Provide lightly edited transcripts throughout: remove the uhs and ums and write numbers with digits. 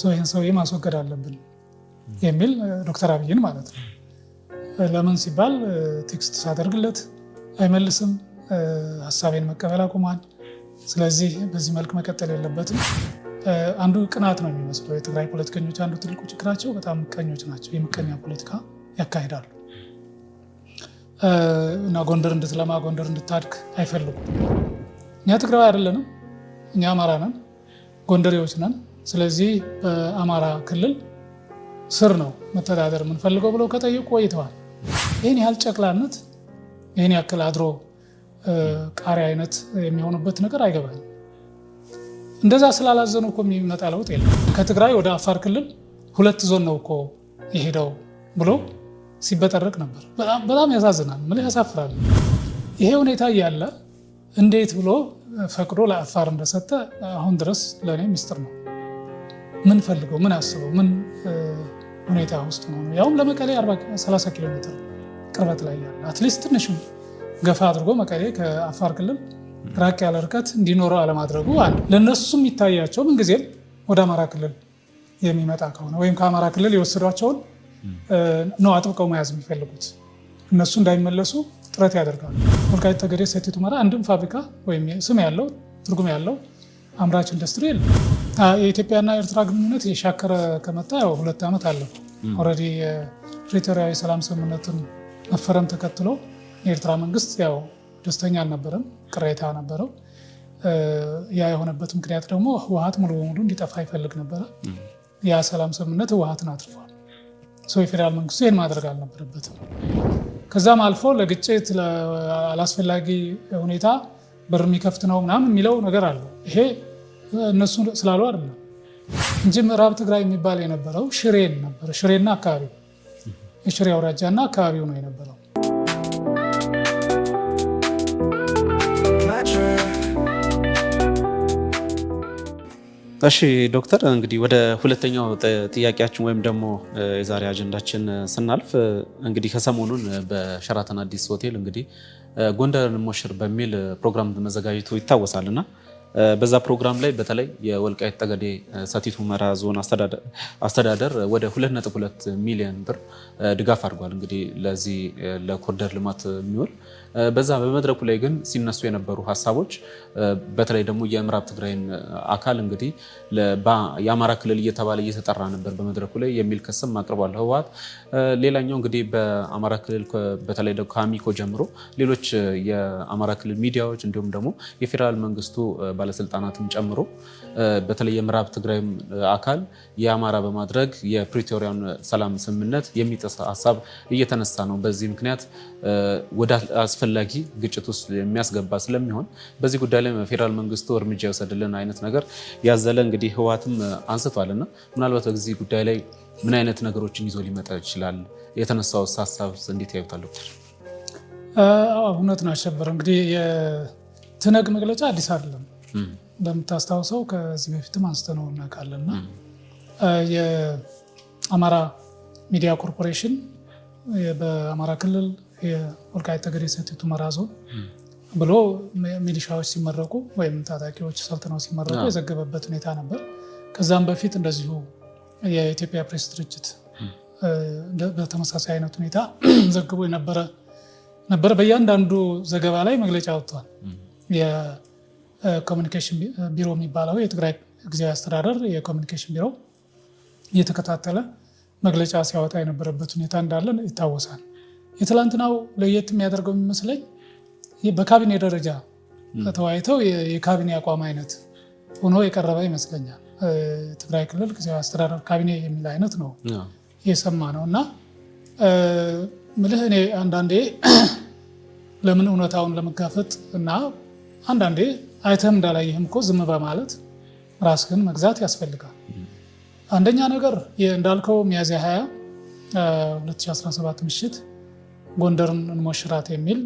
ይህን ሰውዬ ማስወገድ አለብን የሚል ዶክተር አብይን ማለት ነው። ለምን ሲባል ቴክስት ሳደርግለት አይመልስም፣ ሀሳቤን መቀበል አቁሟል። ስለዚህ በዚህ መልክ መቀጠል የለበትም። አንዱ ቅናት ነው የሚመስለው። የትግራይ ፖለቲከኞች አንዱ ትልቁ ችግራቸው በጣም ምቀኞች ናቸው። የምቀኛ ፖለቲካ ያካሂዳሉ እና ጎንደር እንድትለማ ጎንደር እንድታድግ አይፈልጉም። እኛ ትግራዊ አይደለንም፣ እኛ አማራ ነን፣ ጎንደሬዎች ነን። ስለዚህ በአማራ ክልል ስር ነው መተዳደር የምንፈልገው ብለው ከጠየቁ ቆይተዋል። ይህን ያህል ጨቅላነት፣ ይህን ያክል አድሮ ቃሪያ አይነት የሚሆኑበት ነገር አይገባኝም። እንደዛ ስላላዘኑ እኮ የሚመጣ ለውጥ የለም። ከትግራይ ወደ አፋር ክልል 2 ዞን ነው እኮ የሄደው ብሎ ሲበጠረቅ ነበር። በጣም ያሳዝናል፣ ምን ያሳፍራል። ይሄ ሁኔታ እያለ እንዴት ብሎ ፈቅዶ ለአፋር እንደሰጠ አሁን ድረስ ለእኔ ሚስጥር ነው። ምን ፈልገው፣ ምን አስበው፣ ምን ሁኔታ ውስጥ ነው? ያውም ለመቀሌ 30 ኪሎ ሜትር ቅርበት ላይ ያለ አትሊስት ትንሽም ገፋ አድርጎ መቀሌ ከአፋር ክልል ራቅ ያለ ርቀት እንዲኖረው አለማድረጉ አንድ ለነሱም ይታያቸው ምንጊዜም ወደ አማራ ክልል የሚመጣ ከሆነ ወይም ከአማራ ክልል የወሰዷቸውን ነው አጥብቀው መያዝ የሚፈልጉት። እነሱ እንዳይመለሱ ጥረት ያደርጋሉ። ወልቃይት ጠገዴ፣ ሰቲት ሁመራ አንድም ፋብሪካ ወይም ስም ያለው ትርጉም ያለው አምራች ኢንዱስትሪ የለም። የኢትዮጵያና ኤርትራ ግንኙነት የሻከረ ከመጣ 2 ዓመት አለፈው። ኦልሬዲ የፕሪቶሪያ የሰላም ስምምነትን መፈረም ተከትሎ የኤርትራ መንግስት ያው ደስተኛ አልነበረም፣ ቅሬታ ነበረው። ያ የሆነበት ምክንያት ደግሞ ህወሓት ሙሉ በሙሉ እንዲጠፋ ይፈልግ ነበረ። ያ ሰላም ስምምነት ህወሓትን አትርፏል። የፌዴራል መንግስቱ ይህን ማድረግ አልነበረበትም። ከዛም አልፎ ለግጭት ለአላስፈላጊ ሁኔታ በር የሚከፍት ነው ምናምን የሚለው ነገር አለው። ይሄ እነሱ ስላሉ አይደለም እንጂ ምዕራብ ትግራይ የሚባል የነበረው ሽሬን ነበር። ሽሬና አካባቢው የሽሬ አውራጃና አካባቢው ነው የነበረው። እሺ ዶክተር፣ እንግዲህ ወደ ሁለተኛው ጥያቄያችን ወይም ደግሞ የዛሬ አጀንዳችን ስናልፍ እንግዲህ ከሰሞኑን በሸራተን አዲስ ሆቴል እንግዲህ ጎንደርን እንሞሽር በሚል ፕሮግራም መዘጋጀቱ ይታወሳልና በዛ ፕሮግራም ላይ በተለይ የወልቃይት ጠገዴ ሰቲት ሁመራ ዞን አስተዳደር ወደ 2.2 ሚሊዮን ብር ድጋፍ አድርጓል። እንግዲህ ለዚህ ለኮሪደር ልማት የሚውል በዛ በመድረኩ ላይ ግን ሲነሱ የነበሩ ሀሳቦች በተለይ ደግሞ የምዕራብ ትግራይን አካል እንግዲህ የአማራ ክልል እየተባለ እየተጠራ ነበር በመድረኩ ላይ የሚል ክስም አቅርቧል ህወሓት። ሌላኛው እንግዲህ በአማራ ክልል በተለይ ደግሞ ከአሚኮ ጀምሮ ሌሎች የአማራ ክልል ሚዲያዎች እንዲሁም ደግሞ የፌዴራል መንግስቱ ባለስልጣናትን ጨምሮ በተለይ የምዕራብ ትግራይ አካል የአማራ በማድረግ የፕሪቶሪያን ሰላም ስምምነት የሚጥስ ሀሳብ እየተነሳ ነው። በዚህ ምክንያት ወደ አስፈላጊ ግጭት ውስጥ የሚያስገባ ስለሚሆን በዚህ ጉዳይ ላይ ፌዴራል መንግስቱ እርምጃ ይወሰድልን አይነት ነገር ያዘለ እንግዲህ ህወሓትም አንስቷልና ምናልባት በዚህ ጉዳይ ላይ ምን አይነት ነገሮችን ይዞ ሊመጣ ይችላል? የተነሳው ሀሳብ እንዴት ያዩታል ዶክተር? እውነት ነው አሸበር። እንግዲህ የትነግ መግለጫ አዲስ አይደለም። እንደምታስታውሰው ከዚህ በፊትም አንስተነው እናውቃለንና የአማራ ሚዲያ ኮርፖሬሽን በአማራ ክልል የወልቃይት ጠገዴ ሰቲት ሁመራ ዞን ብሎ ሚሊሻዎች ሲመረቁ ወይም ታጣቂዎች ሰልጥነው ሲመረቁ የዘገበበት ሁኔታ ነበር። ከዛም በፊት እንደዚሁ የኢትዮጵያ ፕሬስ ድርጅት በተመሳሳይ አይነት ሁኔታ ዘግቦ ነበረ። በእያንዳንዱ ዘገባ ላይ መግለጫ ወጥቷል። የኮሚኒኬሽን ቢሮ የሚባለው የትግራይ ጊዜያዊ አስተዳደር የኮሚኒኬሽን ቢሮ እየተከታተለ መግለጫ ሲያወጣ የነበረበት ሁኔታ እንዳለ ይታወሳል። የትላንትናው ለየት የሚያደርገው የሚመስለኝ በካቢኔ ደረጃ ተወያይተው የካቢኔ አቋም አይነት ሆኖ የቀረበ ይመስለኛል። ትግራይ ክልል ጊዜያዊ አስተዳደር ካቢኔ የሚል አይነት ነው የሰማ ነው። እና ምልህ እኔ አንዳንዴ ለምን እውነታውን ለመጋፈጥ እና አንዳንዴ አይተም እንዳላየህም እኮ ዝም በማለት ራስህን መግዛት ያስፈልጋል። አንደኛ ነገር እንዳልከው ሚያዝያ 20 2017 ምሽት ጎንደርን እንሞሽራት የሚል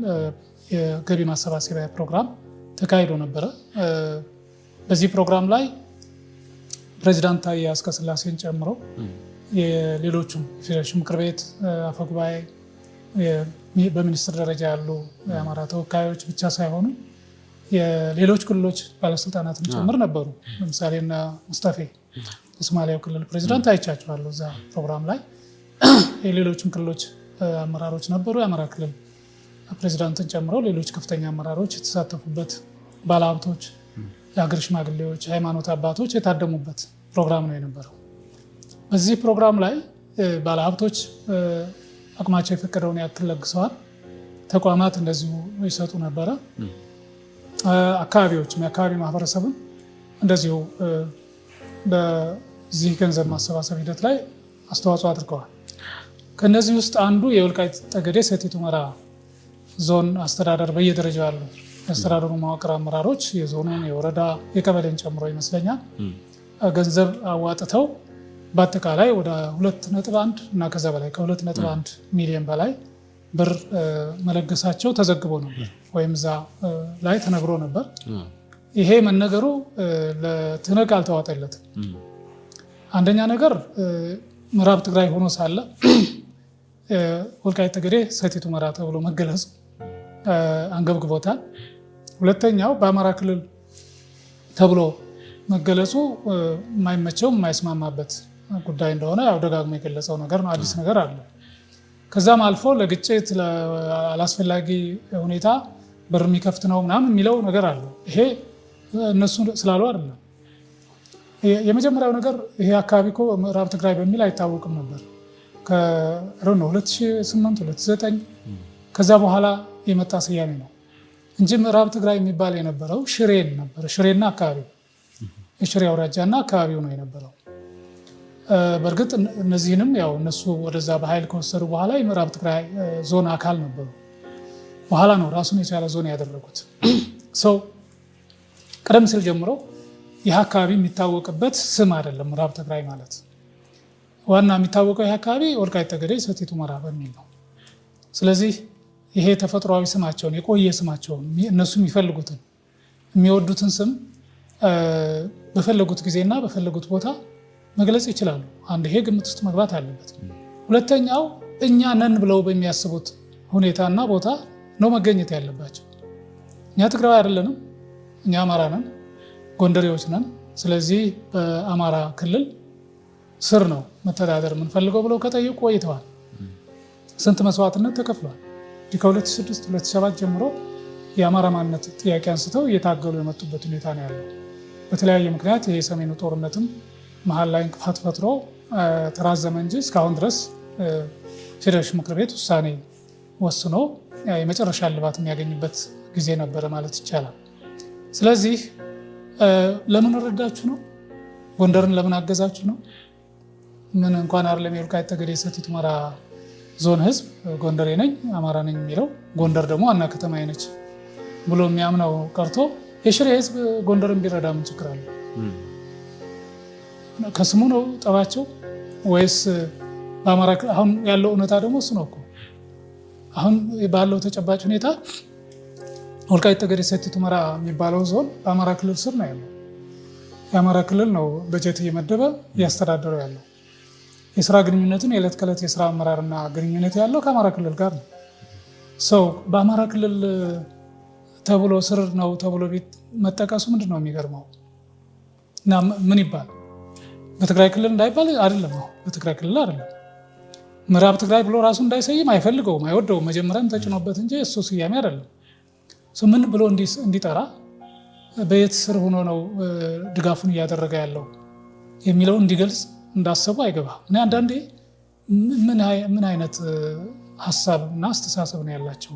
የገቢ ማሰባሰቢያ ፕሮግራም ተካሂዶ ነበረ። በዚህ ፕሮግራም ላይ ፕሬዚዳንት ታዬ አጽቀሥላሴን ጨምሮ የሌሎቹም የፌዴሬሽን ምክር ቤት አፈጉባኤ፣ በሚኒስትር ደረጃ ያሉ የአማራ ተወካዮች ብቻ ሳይሆኑ የሌሎች ክልሎች ባለስልጣናትን ጭምር ነበሩ። ለምሳሌ እና ሙስጠፌ የሶማሊያው ክልል ፕሬዚዳንት አይቻቸዋለሁ እዛ ፕሮግራም ላይ። የሌሎችም ክልሎች አመራሮች ነበሩ። የአማራ ክልል ፕሬዚዳንትን ጨምሮ ሌሎች ከፍተኛ አመራሮች የተሳተፉበት፣ ባለሀብቶች፣ የሀገር ሽማግሌዎች፣ ሃይማኖት አባቶች የታደሙበት ፕሮግራም ነው የነበረው። በዚህ ፕሮግራም ላይ ባለሀብቶች አቅማቸው የፈቀደውን ያክል ለግሰዋል። ተቋማት እንደዚሁ ይሰጡ ነበረ። አካባቢዎችም የአካባቢ ማህበረሰብም እንደዚሁ በዚህ ገንዘብ ማሰባሰብ ሂደት ላይ አስተዋጽኦ አድርገዋል። ከነዚህ ውስጥ አንዱ የወልቃይት ጠገዴ ሰቲት ሁመራ ዞን አስተዳደር በየደረጃው ያሉ የአስተዳደሩ መዋቅር አመራሮች የዞኑን፣ የወረዳ፣ የቀበሌን ጨምሮ ይመስለኛል ገንዘብ አዋጥተው በአጠቃላይ ወደ 2.1 እና ከዛ በላይ ከ2.1 ሚሊዮን በላይ ብር መለገሳቸው ተዘግቦ ነበር ወይም እዛ ላይ ተነግሮ ነበር። ይሄ መነገሩ ለትነግ አልተዋጠለትም። አንደኛ ነገር ምዕራብ ትግራይ ሆኖ ሳለ ወልቃይት ጠገዴ ሰቲት ሁመራ ተብሎ መገለጹ አንገብግቦታል። ሁለተኛው በአማራ ክልል ተብሎ መገለጹ የማይመቸው የማይስማማበት ጉዳይ እንደሆነ ያው ደጋግሞ የገለጸው ነገር ነው። አዲስ ነገር አለ። ከዛም አልፎ ለግጭት ለአላስፈላጊ ሁኔታ በር የሚከፍት ነው ምናምን የሚለው ነገር አለ። ይሄ እነሱ ስላሉ አይደለም። የመጀመሪያው ነገር ይሄ አካባቢ እኮ ምዕራብ ትግራይ በሚል አይታወቅም ነበር ከ2008 2009 ከዛ በኋላ የመጣ ስያሜ ነው እንጂ ምዕራብ ትግራይ የሚባል የነበረው ሽሬን ነበር። ሽሬና አካባቢው የሽሬ አውራጃና አካባቢው ነው የነበረው። በእርግጥ እነዚህንም ያው እነሱ ወደዛ በኃይል ከወሰዱ በኋላ የምዕራብ ትግራይ ዞን አካል ነበሩ። በኋላ ነው ራሱን የቻለ ዞን ያደረጉት። ሰው ቀደም ሲል ጀምሮ ይህ አካባቢ የሚታወቅበት ስም አይደለም። ምዕራብ ትግራይ ማለት ዋና የሚታወቀው ይህ አካባቢ ወልቃይት ጠገዴ ሰቲት ሁመራ በሚል ነው። ስለዚህ ይሄ ተፈጥሯዊ ስማቸውን የቆየ ስማቸውን እነሱ የሚፈልጉትን የሚወዱትን ስም በፈለጉት ጊዜና በፈለጉት ቦታ መግለጽ ይችላሉ። አንድ ይሄ ግምት ውስጥ መግባት አለበት። ሁለተኛው እኛ ነን ብለው በሚያስቡት ሁኔታና ቦታ ነው መገኘት ያለባቸው። እኛ ትግራዊ አይደለንም፣ እኛ አማራ ነን፣ ጎንደሬዎች ነን። ስለዚህ በአማራ ክልል ስር ነው መተዳደር የምንፈልገው ብለው ከጠየቁ ቆይተዋል። ስንት መስዋዕትነት ተከፍሏል። ከ2006 2007 ጀምሮ የአማራ ማንነት ጥያቄ አንስተው እየታገሉ የመጡበት ሁኔታ ነው ያለው። በተለያየ ምክንያት የሰሜኑ ጦርነትም መሀል ላይ እንቅፋት ፈጥሮ ተራዘመ እንጂ እስካሁን ድረስ ፌዴሬሽን ምክር ቤት ውሳኔ ወስኖ የመጨረሻ እልባት የሚያገኝበት ጊዜ ነበረ ማለት ይቻላል። ስለዚህ ለምን ረዳችሁ ነው? ጎንደርን ለምን አገዛችሁ ነው? ምን እንኳን አይደለም የወልቃይት ጠገዴ ሰቲት ሁመራ ዞን ህዝብ ጎንደሬ ነኝ አማራ ነኝ የሚለው ጎንደር ደግሞ ዋና ከተማ ነች ብሎ የሚያምነው ቀርቶ የሽሬ ህዝብ ጎንደርን ቢረዳ ምን ችግር አለ? ከስሙ ነው ጠባቸው ወይስ በአማራ አሁን ያለው እውነታ ደግሞ እሱ ነው እኮ። አሁን ባለው ተጨባጭ ሁኔታ ወልቃይት ጠገዴ ሰቲት ሁመራ የሚባለው ዞን በአማራ ክልል ስር ነው ያለው። የአማራ ክልል ነው በጀት እየመደበ እያስተዳደረው ያለው። የስራ ግንኙነትን የዕለት ከዕለት የስራ አመራርና ግንኙነት ያለው ከአማራ ክልል ጋር ነው። ሰው በአማራ ክልል ተብሎ ስር ነው ተብሎ መጠቀሱ ምንድን ነው የሚገርመው? እና ምን ይባል በትግራይ ክልል እንዳይባል አይደለም። በትግራይ ክልል አይደለም ምዕራብ ትግራይ ብሎ ራሱ እንዳይሰይም አይፈልገውም፣ አይወደውም። መጀመሪያም ተጭኖበት እንጂ እሱ ስያሜ አይደለም። ምን ብሎ እንዲጠራ በየት ስር ሆኖ ነው ድጋፉን እያደረገ ያለው የሚለው እንዲገልጽ እንዳሰቡ አይገባ። እኔ አንዳንዴ ምን አይነት ሀሳብ እና አስተሳሰብ ነው ያላቸው?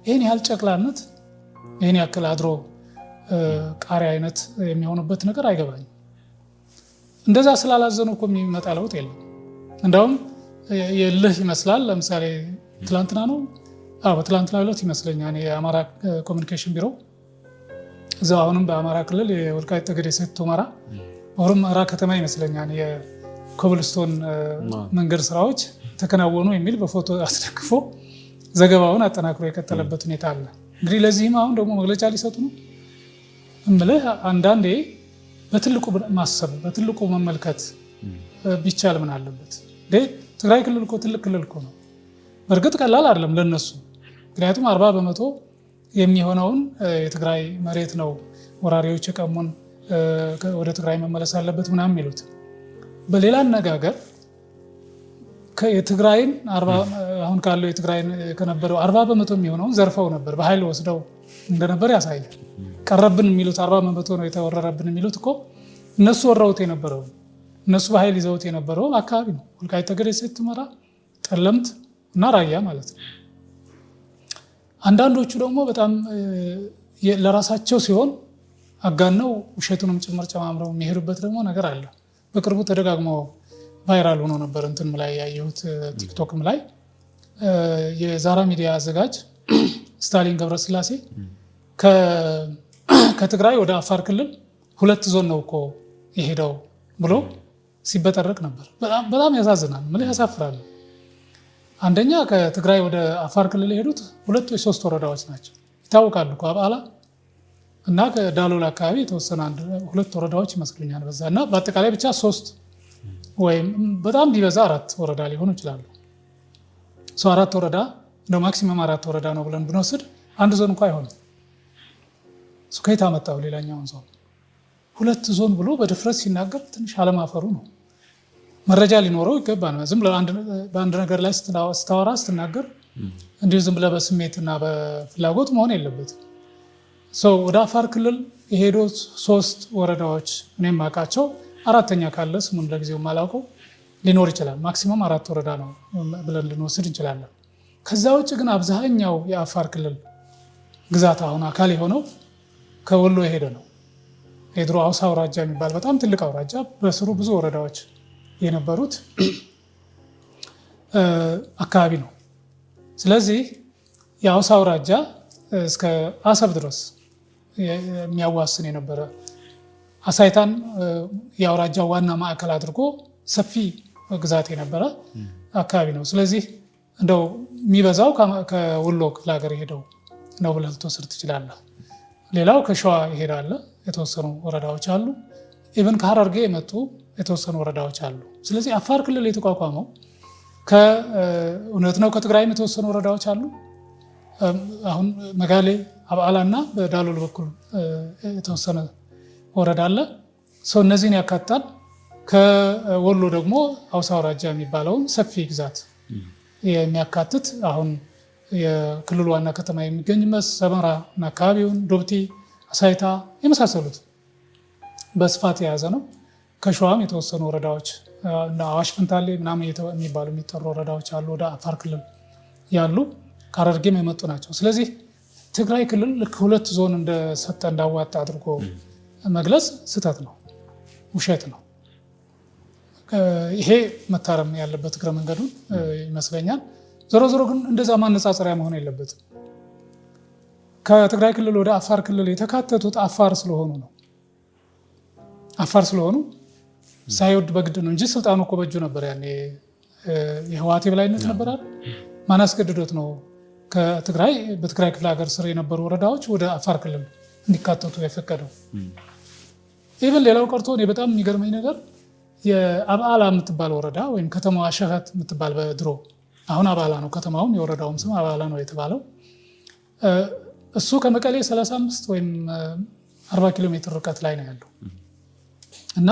ይህን ያህል ጨቅላነት፣ ይህን ያክል አድሮ ቃሪያ አይነት የሚሆኑበት ነገር አይገባኝም። እንደዛ ስላላዘኑ እኮ የሚመጣ ለውጥ የለም። እንዳውም የልህ ይመስላል። ለምሳሌ ትላንትና ነው በትላንትና ዕለት ይመስለኛል የአማራ ኮሚኒኬሽን ቢሮ እዛው አሁንም በአማራ ክልል የወልቃይት ጠገዴ ሰቲት ሁመራ ሁመራ ከተማ ይመስለኛል የኮብልስቶን መንገድ ስራዎች ተከናወኑ የሚል በፎቶ አስደግፎ ዘገባውን አጠናክሮ የቀጠለበት ሁኔታ አለ። እንግዲህ ለዚህም አሁን ደግሞ መግለጫ ሊሰጡ ነው እምልህ። አንዳንዴ በትልቁ ማሰብ በትልቁ መመልከት ቢቻል ምን አለበት? ትግራይ ክልል እኮ ትልቅ ክልል እኮ ነው። በእርግጥ ቀላል አይደለም ለነሱ። ምክንያቱም 40% የሚሆነውን የትግራይ መሬት ነው ወራሪዎች የቀሙን ወደ ትግራይ መመለስ አለበት ምናምን የሚሉት። በሌላ አነጋገር የትግራይን አሁን ካለው የትግራይን ከነበረው 40% የሚሆነውን ዘርፈው ነበር፣ በኃይል ወስደው እንደነበር ያሳያል። ቀረብን የሚሉት 40% ነው የተወረረብን የሚሉት እኮ እነሱ ወረውት የነበረው እነሱ በኃይል ይዘውት የነበረው አካባቢ ነው። ወልቃይት ጠገዴ፣ ሰቲት ሁመራ፣ ጠለምት እና ራያ ማለት ነው። አንዳንዶቹ ደግሞ በጣም ለራሳቸው ሲሆን አጋነው ውሸቱንም ጭምር ጨማምረው የሚሄዱበት ደግሞ ነገር አለ። በቅርቡ ተደጋግሞ ቫይራል ሆኖ ነበር። እንትም ላይ ያየሁት ቲክቶክም ላይ የዛራ ሚዲያ አዘጋጅ ስታሊን ገብረስላሴ ከትግራይ ወደ አፋር ክልል 2 ዞን ነው እኮ የሄደው ብሎ ሲበጠረቅ ነበር። በጣም ያሳዝናል። ምን ያሳፍራል። አንደኛ ከትግራይ ወደ አፋር ክልል የሄዱት 2 ወይ 3 ወረዳዎች ናቸው ይታወቃሉ እኮ አብዓላ እና ከዳሎል አካባቢ የተወሰነ 2 ወረዳዎች ይመስሉኛል በዛ እና በአጠቃላይ ብቻ 3 ወይም በጣም ቢበዛ 4 ወረዳ ሊሆኑ ይችላሉ። 4 ወረዳ ነው ማክሲመም 4 ወረዳ ነው ብለን ብንወስድ አንድ ዞን እንኳን አይሆንም። ከየት አመጣው ሌላኛውን ዞን? 2 ዞን ብሎ በድፍረት ሲናገር ትንሽ አለማፈሩ ነው። መረጃ ሊኖረው ይገባል። ዝም ብለህ በአንድ ነገር ላይ ስታወራ ስትናገር እንዲሁ ዝም ብለህ በስሜትና በፍላጎት መሆን የለበትም። ወደ አፋር ክልል የሄዱ 3 ወረዳዎች እኔም አውቃቸው፣ 4ኛ ካለ ስሙን ለጊዜው የማላውቀው ሊኖር ይችላል። ማክሲመም 4 ወረዳ ነው ብለን ልንወስድ እንችላለን። ከዛ ውጭ ግን አብዛኛው የአፋር ክልል ግዛት አሁን አካል የሆነው ከወሎ የሄደ ነው። የድሮ አውሳ አውራጃ የሚባል በጣም ትልቅ አውራጃ በስሩ ብዙ ወረዳዎች የነበሩት አካባቢ ነው። ስለዚህ የአውሳ አውራጃ እስከ አሰብ ድረስ የሚያዋስን የነበረ አሳይታን የአውራጃው ዋና ማዕከል አድርጎ ሰፊ ግዛት የነበረ አካባቢ ነው። ስለዚህ እንደው የሚበዛው ከወሎ ክፍለ ሀገር የሄደው ነው ብለህ ልትወስድ ትችላለህ። ሌላው ከሸዋ ይሄዳል፣ የተወሰኑ ወረዳዎች አሉ። ኢቨን ከሀረርጌ የመጡ የተወሰኑ ወረዳዎች አሉ። ስለዚህ አፋር ክልል የተቋቋመው እውነት ነው ከትግራይም የተወሰኑ ወረዳዎች አሉ። አሁን መጋሌ፣ አብዓላ እና በዳሎል በኩል የተወሰነ ወረዳ አለ። እነዚህን ያካትታል። ከወሎ ደግሞ አውሳ አውራጃ የሚባለውን ሰፊ ግዛት የሚያካትት አሁን የክልሉ ዋና ከተማ የሚገኝበት ሰመራ እና አካባቢውን፣ ዶብቲ፣ አሳይታ የመሳሰሉት በስፋት የያዘ ነው። ከሸዋም የተወሰኑ ወረዳዎች እና አዋሽ ፈንታሌ ምናምን የሚባሉ የሚጠሩ ወረዳዎች አሉ ወደ አፋር ክልል ያሉ፣ ከሀረርጌም የመጡ ናቸው። ስለዚህ ትግራይ ክልል ልክ 2 ዞን እንደሰጠ እንዳዋጣ አድርጎ መግለጽ ስህተት ነው፣ ውሸት ነው። ይሄ መታረም ያለበት እግረ መንገዱን ይመስለኛል። ዞሮ ዞሮ ግን እንደዛ ማነጻጸሪያ መሆን የለበትም። ከትግራይ ክልል ወደ አፋር ክልል የተካተቱት አፋር ስለሆኑ ነው። አፋር ስለሆኑ ሳይወድ በግድ ነው እንጂ ስልጣኑ እኮ በእጁ ነበር። ያኔ የህወሓት የበላይነት ነበር አይደል? ማን አስገድዶት ነው በትግራይ ክፍለ ሀገር ስር የነበሩ ወረዳዎች ወደ አፋር ክልል እንዲካተቱ የፈቀደው? ኢቨን ሌላው ቀርቶ እኔ በጣም የሚገርመኝ ነገር የአብዓላ የምትባል ወረዳ ወይም ከተማዋ ሸኸት የምትባል በድሮ አሁን አብዓላ ነው ከተማውም የወረዳውም ስም አብዓላ ነው የተባለው። እሱ ከመቀሌ 35 ወይም 40 ኪሎ ሜትር ርቀት ላይ ነው ያለው እና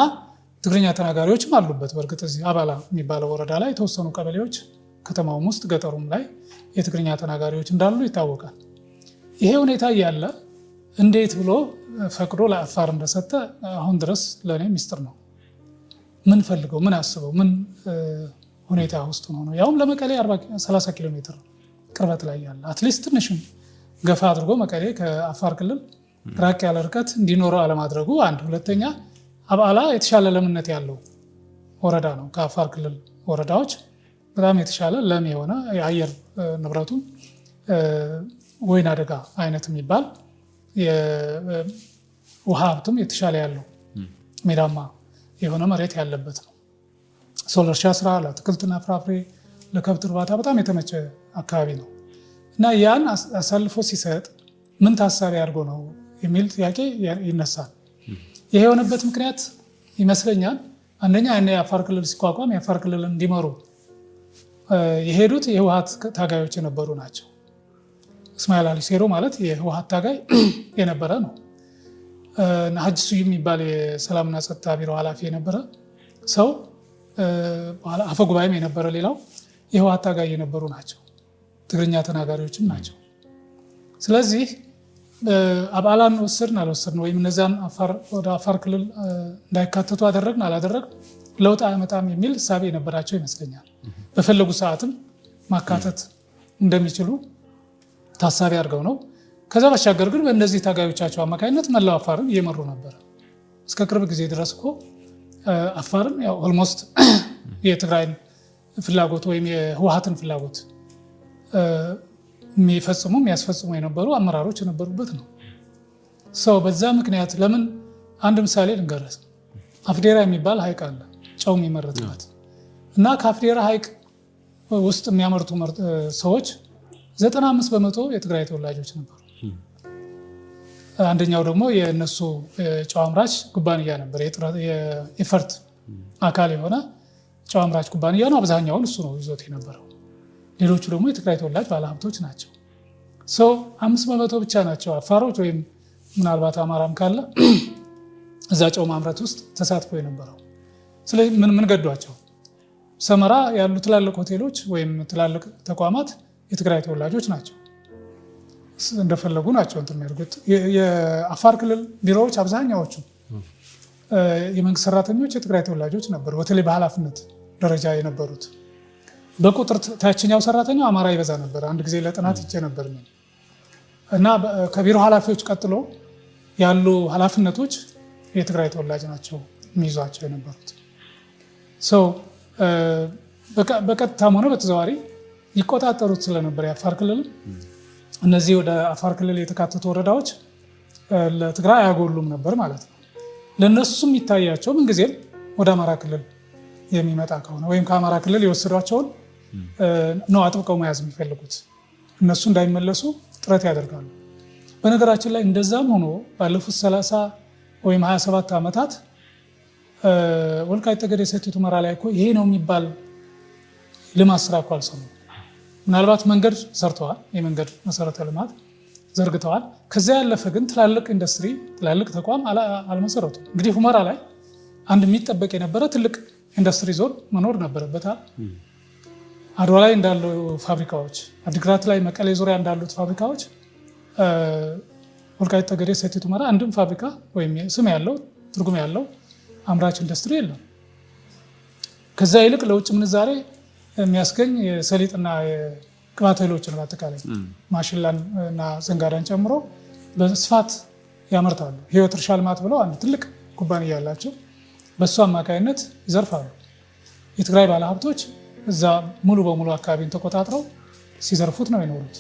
ትግርኛ ተናጋሪዎችም አሉበት። በእርግጥ እዚህ አብዓላ የሚባለው ወረዳ ላይ የተወሰኑ ቀበሌዎች ከተማውም ውስጥ ገጠሩም ላይ የትግርኛ ተናጋሪዎች እንዳሉ ይታወቃል። ይሄ ሁኔታ እያለ እንዴት ብሎ ፈቅዶ ለአፋር እንደሰጠ አሁን ድረስ ለእኔ ሚስጥር ነው። ምን ፈልገው ምን አስበው ምን ሁኔታ ውስጥ ነው? ያውም ለመቀሌ 30 ኪሎ ሜትር ቅርበት ላይ ያለ አትሊስት ትንሽም ገፋ አድርጎ መቀሌ ከአፋር ክልል ራቅ ያለ ርቀት እንዲኖረው አለማድረጉ አንድ። ሁለተኛ አብዓላ የተሻለ ለምነት ያለው ወረዳ ነው። ከአፋር ክልል ወረዳዎች በጣም የተሻለ ለም የሆነ የአየር ንብረቱ ወይና ደጋ አይነት የሚባል የውሃ ሀብትም የተሻለ ያለው ሜዳማ የሆነ መሬት ያለበት ነው። ለእርሻ ስራ፣ ለአትክልትና ፍራፍሬ፣ ለከብት እርባታ በጣም የተመቸ አካባቢ ነው እና ያን አሳልፎ ሲሰጥ ምን ታሳቢ አድርጎ ነው የሚል ጥያቄ ይነሳል። ይሄ የሆነበት ምክንያት ይመስለኛል አንደኛ ያኔ የአፋር ክልል ሲቋቋም የአፋር ክልል እንዲመሩ የሄዱት የህወሓት ታጋዮች የነበሩ ናቸው። እስማኤል አሊ ሴሮ ማለት የህወሓት ታጋይ የነበረ ነው። ሀጂ ስዩም የሚባል የሰላምና ጸጥታ ቢሮ ኃላፊ የነበረ ሰው አፈ ጉባኤም የነበረ ሌላው የህወሓት ታጋይ የነበሩ ናቸው። ትግርኛ ተናጋሪዎችም ናቸው። ስለዚህ አባላን ወሰድን አልወሰድን ወይም እነዛን ወደ አፋር ክልል እንዳይካተቱ አደረግን አላደረግን ለውጥ አያመጣም የሚል እሳቤ የነበራቸው ይመስለኛል። በፈለጉ ሰዓትም ማካተት እንደሚችሉ ታሳቢ አድርገው ነው። ከዛ ባሻገር ግን በእነዚህ ታጋዮቻቸው አማካኝነት መላው አፋርን እየመሩ ነበር። እስከ ቅርብ ጊዜ ድረስ እኮ አፋርን ያው ኦልሞስት የትግራይን ፍላጎት ወይም የህወሓትን ፍላጎት የሚያስፈጽሙ የነበሩ አመራሮች የነበሩበት ነው። ሰው በዛ ምክንያት ለምን አንድ ምሳሌ ልንገርህ። አፍዴራ የሚባል ሐይቅ አለ፣ ጨው የሚመረትበት እና ከአፍዴራ ሐይቅ ውስጥ የሚያመርቱ ሰዎች 95 በመቶ የትግራይ ተወላጆች ነበሩ። አንደኛው ደግሞ የነሱ ጨው አምራች ኩባንያ ነበር። የኢፈርት አካል የሆነ ጨው አምራች ኩባንያ ነው። አብዛኛውን እሱ ነው ይዞት የነበረው። ሌሎቹ ደግሞ የትግራይ ተወላጅ ባለሀብቶች ናቸው። ሰው 5 በመቶ ብቻ ናቸው አፋሮች ወይም ምናልባት አማራም ካለ እዛ ጨው ማምረት ውስጥ ተሳትፎ የነበረው። ስለዚህ ምን ገዷቸው? ሰመራ ያሉ ትላልቅ ሆቴሎች ወይም ትላልቅ ተቋማት የትግራይ ተወላጆች ናቸው። እንደፈለጉ ናቸው እንትን የሚያደርጉት። የአፋር ክልል ቢሮዎች አብዛኛዎቹ የመንግስት ሰራተኞች የትግራይ ተወላጆች ነበሩ። በተለይ በኃላፊነት ደረጃ የነበሩት። በቁጥር ታችኛው ሰራተኛው አማራ ይበዛ ነበር። አንድ ጊዜ ለጥናት ይቼ ነበር እና ከቢሮ ኃላፊዎች ቀጥሎ ያሉ ኃላፊነቶች የትግራይ ተወላጅ ናቸው የሚይዟቸው የነበሩት። ሰው በቀጥታም ሆነ በተዘዋዋሪ ይቆጣጠሩት ስለነበር የአፋር ክልል እነዚህ ወደ አፋር ክልል የተካተቱ ወረዳዎች ለትግራይ አያጎሉም ነበር ማለት ነው። ለነሱም ይታያቸው ምንጊዜም ወደ አማራ ክልል የሚመጣ ከሆነ ወይም ከአማራ ክልል የወሰዷቸውን ነው አጥብቀው መያዝ የሚፈልጉት። እነሱ እንዳይመለሱ ጥረት ያደርጋሉ። በነገራችን ላይ እንደዛም ሆኖ ባለፉት 30 ወይም 27 ዓመታት ወልቃይት ጠገዴ ሰቲት ሁመራ ላይ እኮ ይሄ ነው የሚባል ልማት ስራ እኮ አልሰሩም። ምናልባት መንገድ ሰርተዋል፣ የመንገድ መሰረተ ልማት ዘርግተዋል። ከዚያ ያለፈ ግን ትላልቅ ኢንዱስትሪ፣ ትላልቅ ተቋም አልመሰረቱም። እንግዲህ ሁመራ ላይ አንድ የሚጠበቅ የነበረ ትልቅ ኢንዱስትሪ ዞን መኖር ነበረበታል። አድዋ ላይ እንዳሉ ፋብሪካዎች፣ አዲግራት ላይ፣ መቀሌ ዙሪያ እንዳሉት ፋብሪካዎች ወልቃይት ጠገዴ ሰቲት ሁመራ አንድም ፋብሪካ ወይም ስም ያለው ትርጉም ያለው አምራች ኢንዱስትሪ የለም። ከዛ ይልቅ ለውጭ ምንዛሬ የሚያስገኝ የሰሊጥና የቅባት እህሎችን በአጠቃላይ ማሽላን እና ዘንጋዳን ጨምሮ በስፋት ያመርታሉ። ህይወት እርሻ ልማት ብለው አንድ ትልቅ ኩባንያ ያላቸው በእሱ አማካይነት ይዘርፋሉ። የትግራይ ባለሀብቶች እዛ ሙሉ በሙሉ አካባቢን ተቆጣጥረው ሲዘርፉት ነው የኖሩት።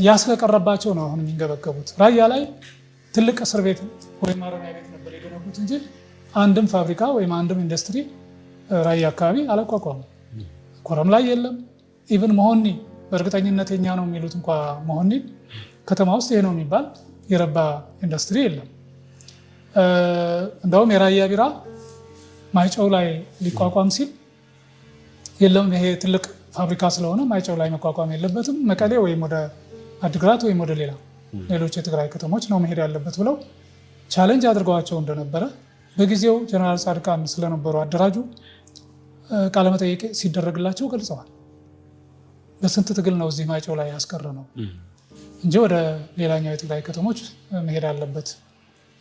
ያስለቀረባቸው ነው አሁን የሚንገበገቡት። ራያ ላይ ትልቅ እስር ቤት ወይም ማረሚያ ቤት ነበር የገነቡት እንጂ አንድም ፋብሪካ ወይም አንድም ኢንዱስትሪ ራያ አካባቢ አላቋቋሙ። ኮረም ላይ የለም። ኢቭን መሆኒ በእርግጠኝነት የኛ ነው የሚሉት እንኳ መሆኒ ከተማ ውስጥ ይሄ ነው የሚባል የረባ ኢንዱስትሪ የለም። እንደውም የራያ ቢራ ማይጨው ላይ ሊቋቋም ሲል የለም ይሄ ትልቅ ፋብሪካ ስለሆነ ማይጨው ላይ መቋቋም የለበትም፣ መቀሌ ወይም ወደ አድግራት ወይም ወደ ሌሎች የትግራይ ከተሞች ነው መሄድ ያለበት ብለው ቻሌንጅ አድርገዋቸው እንደነበረ በጊዜው ጀነራል ጻድቃን ስለነበሩ አደራጁ ቃለመጠይቅ ሲደረግላቸው ገልጸዋል። በስንት ትግል ነው እዚህ ማይጨው ላይ ያስቀረ ነው እንጂ ወደ ሌላኛው የትግራይ ከተሞች መሄድ አለበት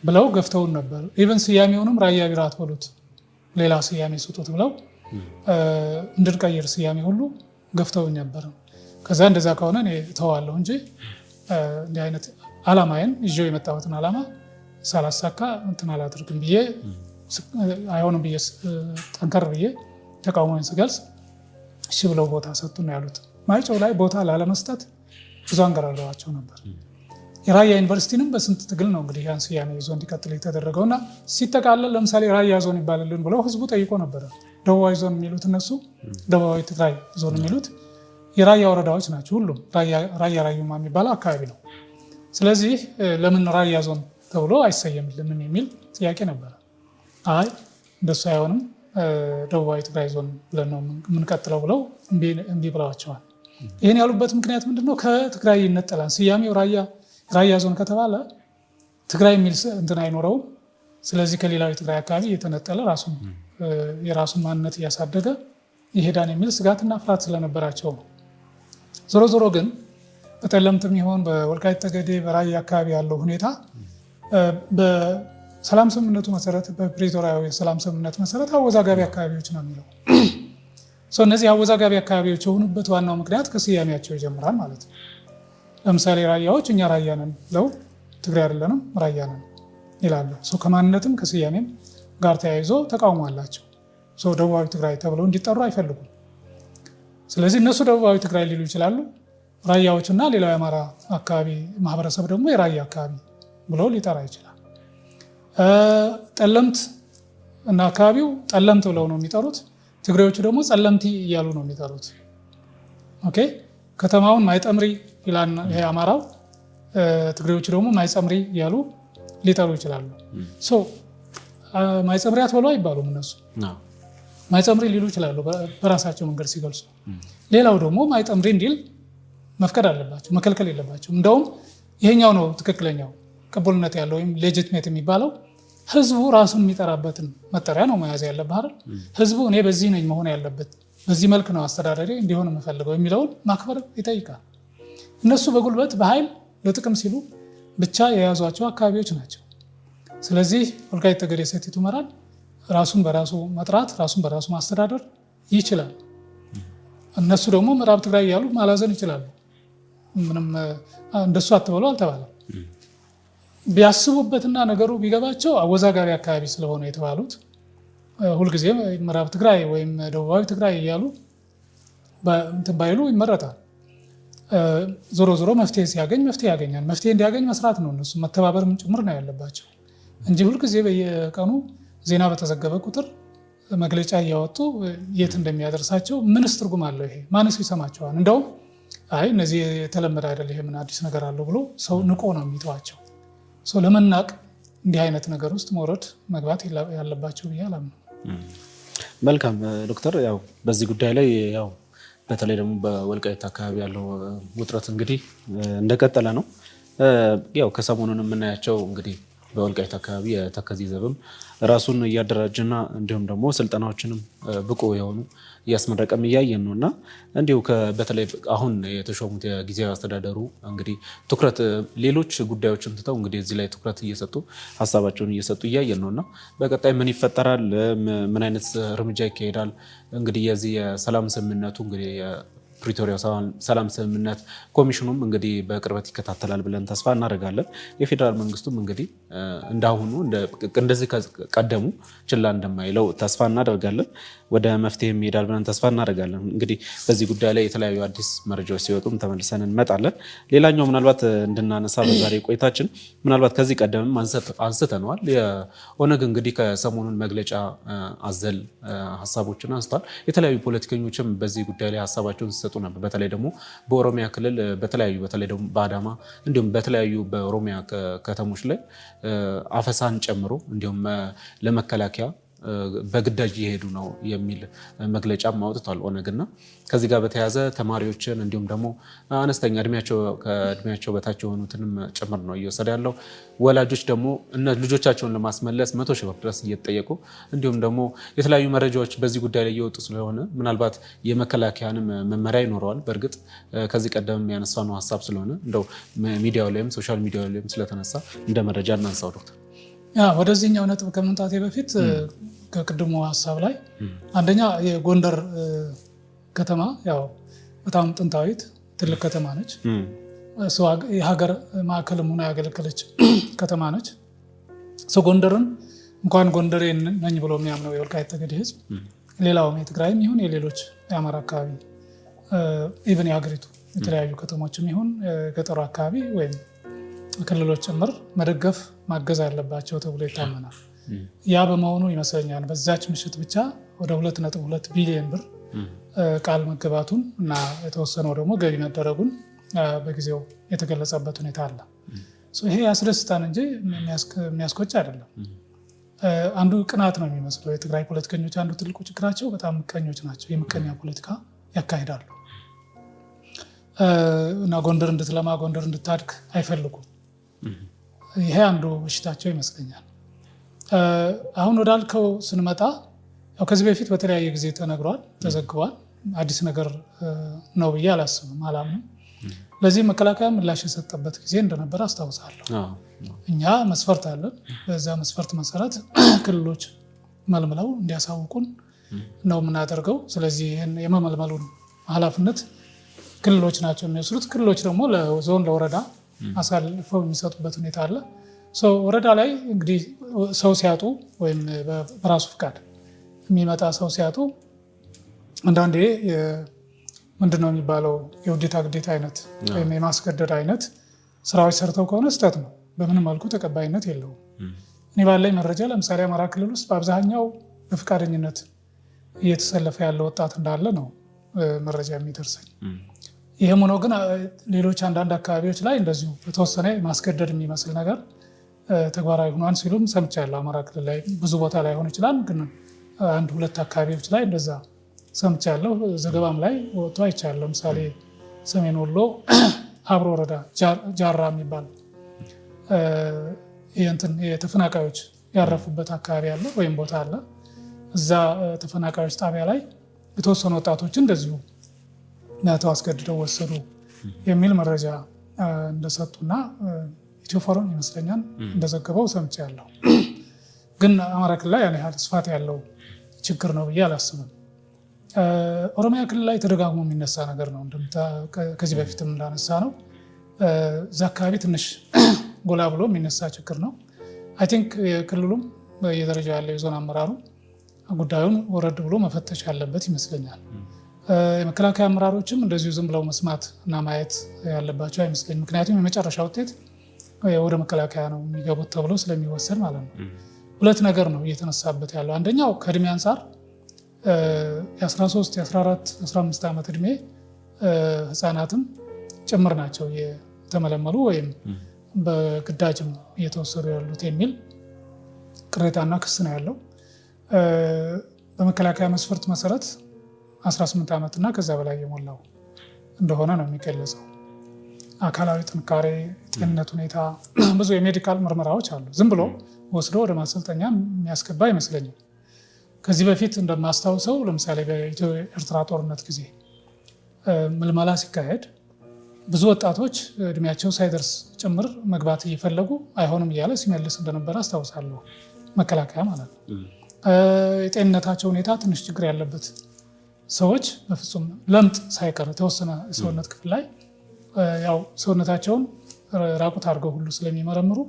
ብለው ገፍተውን ነበር። ኢቨን ስያሜውንም ራያ ቢራ አትበሉት ሌላ ስያሜ ስጡት ብለው እንድንቀይር ስያሜ ሁሉ ገፍተውኝ ነበር። ከዛ እንደዛ ከሆነ እኔ እተዋለሁ እንጂ እንዲህ አይነት አላማዬን ይዤው የመጣሁትን አላማ ሳላሳካ እንትን አላደርግም ብዬ አይሆንም ብዬ ጠንከር ብዬ ተቃውሞን ስገልጽ እሺ ብለው ቦታ ሰጡ ነው ያሉት። ማይጨው ላይ ቦታ ላለመስጠት ብዙ አንገራለዋቸው ነበር። የራያ ዩኒቨርሲቲንም በስንት ትግል ነው እንግዲህ ያን ስያሜ ይዞ እንዲቀጥል የተደረገውና ሲጠቃለል ለምሳሌ ራያ ዞን ይባልልን ብለው ህዝቡ ጠይቆ ነበረ። ደቡባዊ ዞን የሚሉት እነሱ ደቡባዊ ትግራይ ዞን የሚሉት የራያ ወረዳዎች ናቸው። ሁሉም ራያ ራዩማ የሚባለው አካባቢ ነው። ስለዚህ ለምን ራያ ዞን ተብሎ አይሰየምልንም የሚል ጥያቄ ነበረ። አይ እንደሱ አይሆንም ደቡባዊ ትግራይ ዞን ብለን ነው የምንቀጥለው ብለው እምቢ ብለዋቸዋል። ይህን ያሉበት ምክንያት ምንድነው? ከትግራይ ይነጠላል። ስያሜው ራያ ዞን ከተባለ ትግራይ የሚል እንትን አይኖረውም። ስለዚህ ከሌላው የትግራይ አካባቢ የተነጠለ የራሱን ማንነት እያሳደገ ይሄዳን የሚል ስጋትና ፍርሃት ስለነበራቸው ነው። ዞሮ ዞሮ ግን በጠለምትም ይሆን በወልቃይት ጠገዴ በራያ አካባቢ ያለው ሁኔታ በሰላም ስምምነቱ መሰረት በፕሪቶሪያዊ የሰላም ስምምነት መሰረት አወዛጋቢ አካባቢዎች ነው የሚለው። እነዚህ አወዛጋቢ አካባቢዎች የሆኑበት ዋናው ምክንያት ከስያሜያቸው ይጀምራል ማለት ነው። ለምሳሌ ራያዎች እኛ ራያ ነን ብለው ትግራይ አይደለንም ራያ ነን ይላሉ። ከማንነትም ከስያሜም ጋር ተያይዞ ተቃውሞ አላቸው። ደቡባዊ ትግራይ ተብለው እንዲጠሩ አይፈልጉም። ስለዚህ እነሱ ደቡባዊ ትግራይ ሊሉ ይችላሉ። ራያዎችና ሌላው የአማራ አካባቢ ማህበረሰብ ደግሞ የራያ አካባቢ ብሎ ሊጠራ ይችላል። ጠለምት እና አካባቢው ጠለምት ብለው ነው የሚጠሩት። ትግሬዎቹ ደግሞ ጸለምቲ እያሉ ነው የሚጠሩት። ኦኬ ከተማውን ማይጠምሪ ይላል ይሄ አማራው፣ ትግሬዎቹ ደግሞ ማይጸምሪ እያሉ ሊጠሩ ይችላሉ። ማይጸምሪ አትበሉ አይባሉም እነሱ ማይጸምሪ ሊሉ ይችላሉ በራሳቸው መንገድ ሲገልጹ። ሌላው ደግሞ ማይጠምሪ እንዲል መፍቀድ አለባቸው፣ መከልከል የለባቸው። እንደውም ይሄኛው ነው ትክክለኛው ቅቡልነት ያለው ወይም ሌጂትሜት የሚባለው ህዝቡ ራሱን የሚጠራበትን መጠሪያ ነው መያዝ ያለብህ አይደል? ህዝቡ እኔ በዚህ ነኝ መሆን ያለበት፣ በዚህ መልክ ነው አስተዳደሪ እንዲሆን የምፈልገው የሚለውን ማክበር ይጠይቃል። እነሱ በጉልበት በኃይል ለጥቅም ሲሉ ብቻ የያዟቸው አካባቢዎች ናቸው። ስለዚህ ወልቃይት ጠገዴ ሰቲት ሁመራን ራሱን በራሱ መጥራት፣ ራሱን በራሱ ማስተዳደር ይችላል። እነሱ ደግሞ ምዕራብ ትግራይ እያሉ ማላዘን ይችላሉ። ምንም እንደሱ አትበሉ አልተባለም። ቢያስቡበትና ነገሩ ቢገባቸው አወዛጋቢ አካባቢ ስለሆነ የተባሉት ሁልጊዜ ምዕራብ ትግራይ ወይም ደቡባዊ ትግራይ እያሉ ባይሉ ይመረጣል። ዞሮ ዞሮ መፍትሄ ሲያገኝ መፍትሄ ያገኛል። መፍትሄ እንዲያገኝ መስራት ነው። እነሱ መተባበር ጭምር ነው ያለባቸው እንጂ ሁልጊዜ በየቀኑ ዜና በተዘገበ ቁጥር መግለጫ እያወጡ የት እንደሚያደርሳቸው ምንስ ትርጉም አለው? ይሄ ማንስ ይሰማቸዋል? እንደውም አይ እነዚህ የተለመደ አይደል ይሄ ምን አዲስ ነገር አለው ብሎ ሰው ንቆ ነው የሚተዋቸው። ለመናቅ እንዲህ አይነት ነገር ውስጥ መውረድ መግባት ያለባቸው ብዬ አላምነው። መልካም ዶክተር፣ ያው በዚህ ጉዳይ ላይ ያው በተለይ ደግሞ በወልቃይት አካባቢ ያለው ውጥረት እንግዲህ እንደቀጠለ ነው። ያው ከሰሞኑን የምናያቸው እንግዲህ በወልቃይት አካባቢ የተከዜ ዘብም ራሱን እያደራጀና እንዲሁም ደግሞ ስልጠናዎችንም ብቁ የሆኑ እያስመረቀም እያየን ነው እና እንዲሁ በተለይ አሁን የተሾሙት የጊዜያዊ አስተዳደሩ እንግዲህ ትኩረት ሌሎች ጉዳዮችን ትተው እንግዲህ እዚህ ላይ ትኩረት እየሰጡ ሀሳባቸውን እየሰጡ እያየን ነው እና በቀጣይ ምን ይፈጠራል? ምን አይነት እርምጃ ይካሄዳል? እንግዲህ የዚህ የሰላም ስምምነቱ እንግዲህ ፕሪቶሪያ ሰላም ስምምነት ኮሚሽኑም እንግዲህ በቅርበት ይከታተላል ብለን ተስፋ እናደርጋለን። የፌዴራል መንግስቱም እንግዲህ እንዳሁኑ እንደዚህ ቀደሙ ችላ እንደማይለው ተስፋ እናደርጋለን። ወደ መፍትሄ ይሄዳል ብለን ተስፋ እናደርጋለን። እንግዲህ በዚህ ጉዳይ ላይ የተለያዩ አዲስ መረጃዎች ሲወጡም ተመልሰን እንመጣለን። ሌላኛው ምናልባት እንድናነሳ በዛሬ ቆይታችን ምናልባት ከዚህ ቀደምም አንስተነዋል። የኦነግ እንግዲህ ከሰሞኑን መግለጫ አዘል ሀሳቦችን አንስቷል። የተለያዩ ፖለቲከኞችም በዚህ ጉዳይ ላይ ሀሳባቸውን ሲሰጡ ነበር። በተለይ ደግሞ በኦሮሚያ ክልል በተለያዩ በተለይ ደግሞ በአዳማ እንዲሁም በተለያዩ በኦሮሚያ ከተሞች ላይ አፈሳን ጨምሮ እንዲሁም ለመከላከያ በግዳጅ እየሄዱ ነው የሚል መግለጫም አውጥቷል ኦነግና ከዚህ ጋር በተያያዘ ተማሪዎችን እንዲሁም ደግሞ አነስተኛ ከእድሜያቸው በታች የሆኑትንም ጭምር ነው እየወሰደ ያለው። ወላጆች ደግሞ ልጆቻቸውን ለማስመለስ 100 ሺህ ብር ድረስ እየተጠየቁ እንዲሁም ደግሞ የተለያዩ መረጃዎች በዚህ ጉዳይ ላይ እየወጡ ስለሆነ ምናልባት የመከላከያንም መመሪያ ይኖረዋል። በእርግጥ ከዚህ ቀደም ያነሳነው ሀሳብ ስለሆነ እንደው ሚዲያው ላይም ሶሻል ሚዲያው ላይም ስለተነሳ እንደ መረጃ እናንሳው ዶክተር። ወደዚህኛው ነጥብ ከመምጣቴ በፊት ከቅድሞ ሀሳብ ላይ አንደኛ የጎንደር ከተማ ያው በጣም ጥንታዊት ትልቅ ከተማ ነች። የሀገር ማዕከልም ሆና ያገለገለች ከተማ ነች። ጎንደርን እንኳን ጎንደሬ ነኝ ብሎ የሚያምነው የወልቃይት ጠገዴ ህዝብ ሌላውም የትግራይም ይሁን የሌሎች የአማራ አካባቢ ኢቨን የሀገሪቱ የተለያዩ ከተሞችም ይሁን ገጠሩ አካባቢ ወይም ክልሎች ጭምር መደገፍ ማገዝ አለባቸው ተብሎ ይታመናል። ያ በመሆኑ ይመስለኛል በዛች ምሽት ብቻ ወደ 2.2 ቢሊዮን ብር ቃል መገባቱን እና የተወሰነው ደግሞ ገቢ መደረጉን በጊዜው የተገለጸበት ሁኔታ አለ። ይሄ ያስደስታን እንጂ የሚያስቆጭ አይደለም። አንዱ ቅናት ነው የሚመስለው። የትግራይ ፖለቲከኞች አንዱ ትልቁ ችግራቸው በጣም ምቀኞች ናቸው። የምቀኛ ፖለቲካ ያካሂዳሉ። እና ጎንደር እንድትለማ ጎንደር እንድታድግ አይፈልጉም። ይሄ አንዱ በሽታቸው ይመስለኛል። አሁን ወዳልከው ስንመጣ ያው ከዚህ በፊት በተለያየ ጊዜ ተነግሯል፣ ተዘግቧል። አዲስ ነገር ነው ብዬ አላስብም፣ አላምንም። ለዚህ መከላከያ ምላሽ የሰጠበት ጊዜ እንደነበረ አስታውሳለሁ። እኛ መስፈርት አለን። በዛ መስፈርት መሰረት ክልሎች መልምለው እንዲያሳውቁን ነው የምናደርገው። ስለዚህ የመመልመሉን ኃላፊነት ክልሎች ናቸው የሚወስዱት። ክልሎች ደግሞ ለዞን ለወረዳ አሳልፈው የሚሰጡበት ሁኔታ አለ። ወረዳ ላይ እንግዲህ ሰው ሲያጡ ወይም በራሱ ፍቃድ የሚመጣ ሰው ሲያጡ አንዳንዴ ምንድነው የሚባለው የውዴታ ግዴታ አይነት ወይም የማስገደድ አይነት ስራዎች ሰርተው ከሆነ ስህተት ነው። በምንም መልኩ ተቀባይነት የለውም። እኔ ባለኝ መረጃ ለምሳሌ አማራ ክልል ውስጥ በአብዛኛው በፍቃደኝነት እየተሰለፈ ያለ ወጣት እንዳለ ነው መረጃ የሚደርሰኝ። ይህም ሆኖ ግን ሌሎች አንዳንድ አካባቢዎች ላይ እንደዚሁ በተወሰነ ማስገደድ የሚመስል ነገር ተግባራዊ ሆኗን ሲሉም ሰምቻለሁ። አማራ ክልል ላይ ብዙ ቦታ ላይ ሆን ይችላል፣ ግን አንድ ሁለት አካባቢዎች ላይ እንደዛ ሰምቻለሁ። ዘገባም ላይ ወጥቶ አይቻለሁ። ለምሳሌ ሰሜን ወሎ ሀብሮ ወረዳ ጃራ የሚባል የተፈናቃዮች ያረፉበት አካባቢ አለ ወይም ቦታ አለ። እዛ ተፈናቃዮች ጣቢያ ላይ የተወሰኑ ወጣቶችን እንደዚሁ ናተው አስገድደው ወሰዱ የሚል መረጃ እንደሰጡና ኢትዮፎረም ይመስለኛል እንደዘገበው ሰምቻለሁ። ግን አማራ ክልል ላይ ያን ያህል ስፋት ያለው ችግር ነው ብዬ አላስብም። ኦሮሚያ ክልል ላይ ተደጋግሞ የሚነሳ ነገር ነው። ከዚህ በፊትም እንዳነሳ ነው እዛ አካባቢ ትንሽ ጎላ ብሎ የሚነሳ ችግር ነው። አይ ቲንክ የክልሉም የደረጃ ያለው የዞን አመራሩ ጉዳዩን ወረድ ብሎ መፈተሽ ያለበት ይመስለኛል። የመከላከያ አመራሮችም እንደዚሁ ዝም ብለው መስማት እና ማየት ያለባቸው አይመስለኝም። ምክንያቱም የመጨረሻ ውጤት ወደ መከላከያ ነው የሚገቡት ተብሎ ስለሚወሰድ ማለት ነው። ሁለት ነገር ነው እየተነሳበት ያለው። አንደኛው ከእድሜ አንጻር የ13፣ የ14፣ 15 ዓመት እድሜ ህፃናትም ጭምር ናቸው የተመለመሉ ወይም በግዳጅም እየተወሰዱ ያሉት የሚል ቅሬታና ክስ ነው ያለው። በመከላከያ መስፈርት መሰረት 18 ዓመት እና ከዛ በላይ የሞላው እንደሆነ ነው የሚገለጸው። አካላዊ ጥንካሬ፣ ጤንነት ሁኔታ፣ ብዙ የሜዲካል ምርመራዎች አሉ። ዝም ብሎ ወስዶ ወደ ማሰልጠኛ የሚያስገባ አይመስለኝም። ከዚህ በፊት እንደማስታውሰው ለምሳሌ በኢትዮ ኤርትራ ጦርነት ጊዜ ምልመላ ሲካሄድ ብዙ ወጣቶች እድሜያቸው ሳይደርስ ጭምር መግባት እየፈለጉ አይሆንም እያለ ሲመልስ እንደነበረ አስታውሳለሁ። መከላከያ ማለት ነው። የጤንነታቸው ሁኔታ ትንሽ ችግር ያለበት ሰዎች በፍጹም ለምጥ ሳይቀር የተወሰነ የሰውነት ክፍል ላይ ያው ሰውነታቸውን ራቁት አድርገው ሁሉ ስለሚመረምሩ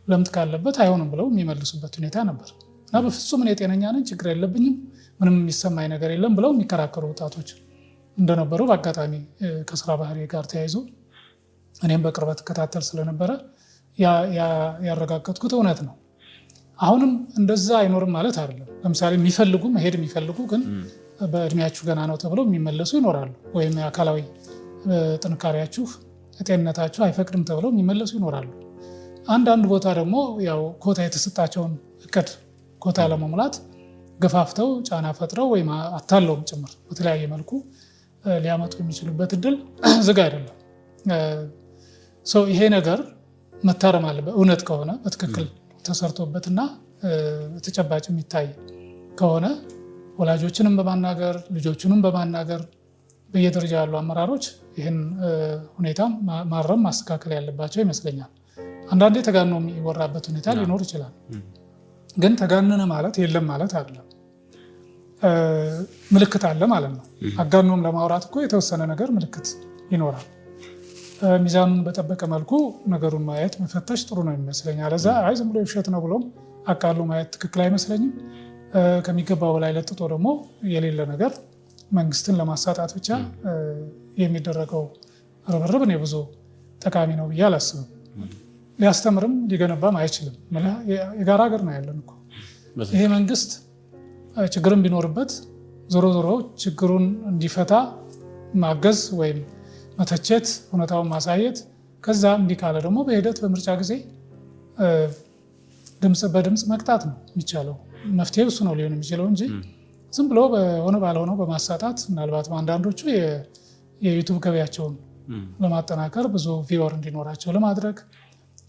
ለምጥ ካለበት አይሆንም ብለው የሚመልሱበት ሁኔታ ነበር እና በፍጹም እኔ ጤነኛ ነኝ፣ ችግር የለብኝም፣ ምንም የሚሰማኝ ነገር የለም ብለው የሚከራከሩ ወጣቶች እንደነበሩ በአጋጣሚ ከስራ ባህሪ ጋር ተያይዞ እኔም በቅርበት እከታተል ስለነበረ ያረጋገጥኩት እውነት ነው። አሁንም እንደዛ አይኖርም ማለት አይደለም። ለምሳሌ የሚፈልጉ መሄድ የሚፈልጉ ግን በእድሜያችሁ ገና ነው ተብለው የሚመለሱ ይኖራሉ። ወይም የአካላዊ ጥንካሬያችሁ ጤንነታችሁ አይፈቅድም ተብለው የሚመለሱ ይኖራሉ። አንዳንድ ቦታ ደግሞ ያው ኮታ የተሰጣቸውን እቅድ ኮታ ለመሙላት ገፋፍተው ጫና ፈጥረው ወይም አታለውም ጭምር በተለያየ መልኩ ሊያመጡ የሚችሉበት እድል ዝግ አይደለም። ይሄ ነገር መታረም አለበት። እውነት ከሆነ በትክክል ተሰርቶበትና ተጨባጭ የሚታይ ከሆነ ወላጆችንም በማናገር ልጆቹንም በማናገር በየደረጃ ያሉ አመራሮች ይህን ሁኔታ ማረም ማስተካከል ያለባቸው ይመስለኛል። አንዳንዴ ተጋኖ የሚወራበት ሁኔታ ሊኖር ይችላል። ግን ተጋነነ ማለት የለም ማለት አይደለም። ምልክት አለ ማለት ነው። አጋኖም ለማውራት እኮ የተወሰነ ነገር ምልክት ይኖራል። ሚዛኑን በጠበቀ መልኩ ነገሩን ማየት መፈተሽ ጥሩ ነው ይመስለኛል። ለዛ አይ ዝም ብሎ ውሸት ነው ብሎም አቃሉ ማየት ትክክል አይመስለኝም። ከሚገባው በላይ ለጥጦ ደግሞ የሌለ ነገር መንግስትን ለማሳጣት ብቻ የሚደረገው ርብርብ እኔ ብዙ ጠቃሚ ነው ብዬ አላስብም። ሊያስተምርም ሊገነባም አይችልም። የጋራ ሀገር ነው ያለን እኮ። ይሄ መንግስት ችግርን ቢኖርበት ዞሮ ዞሮ ችግሩን እንዲፈታ ማገዝ ወይም መተቸት፣ እውነታውን ማሳየት፣ ከዛ እንዲህ ካለ ደግሞ በሂደት በምርጫ ጊዜ በድምፅ መቅጣት ነው የሚቻለው። መፍትሄ እሱ ነው ሊሆን የሚችለው እንጂ ዝም ብሎ በሆነ ባልሆነው በማሳጣት ምናልባት አንዳንዶቹ የዩቱብ ገበያቸውን ለማጠናከር ብዙ ቪወር እንዲኖራቸው ለማድረግ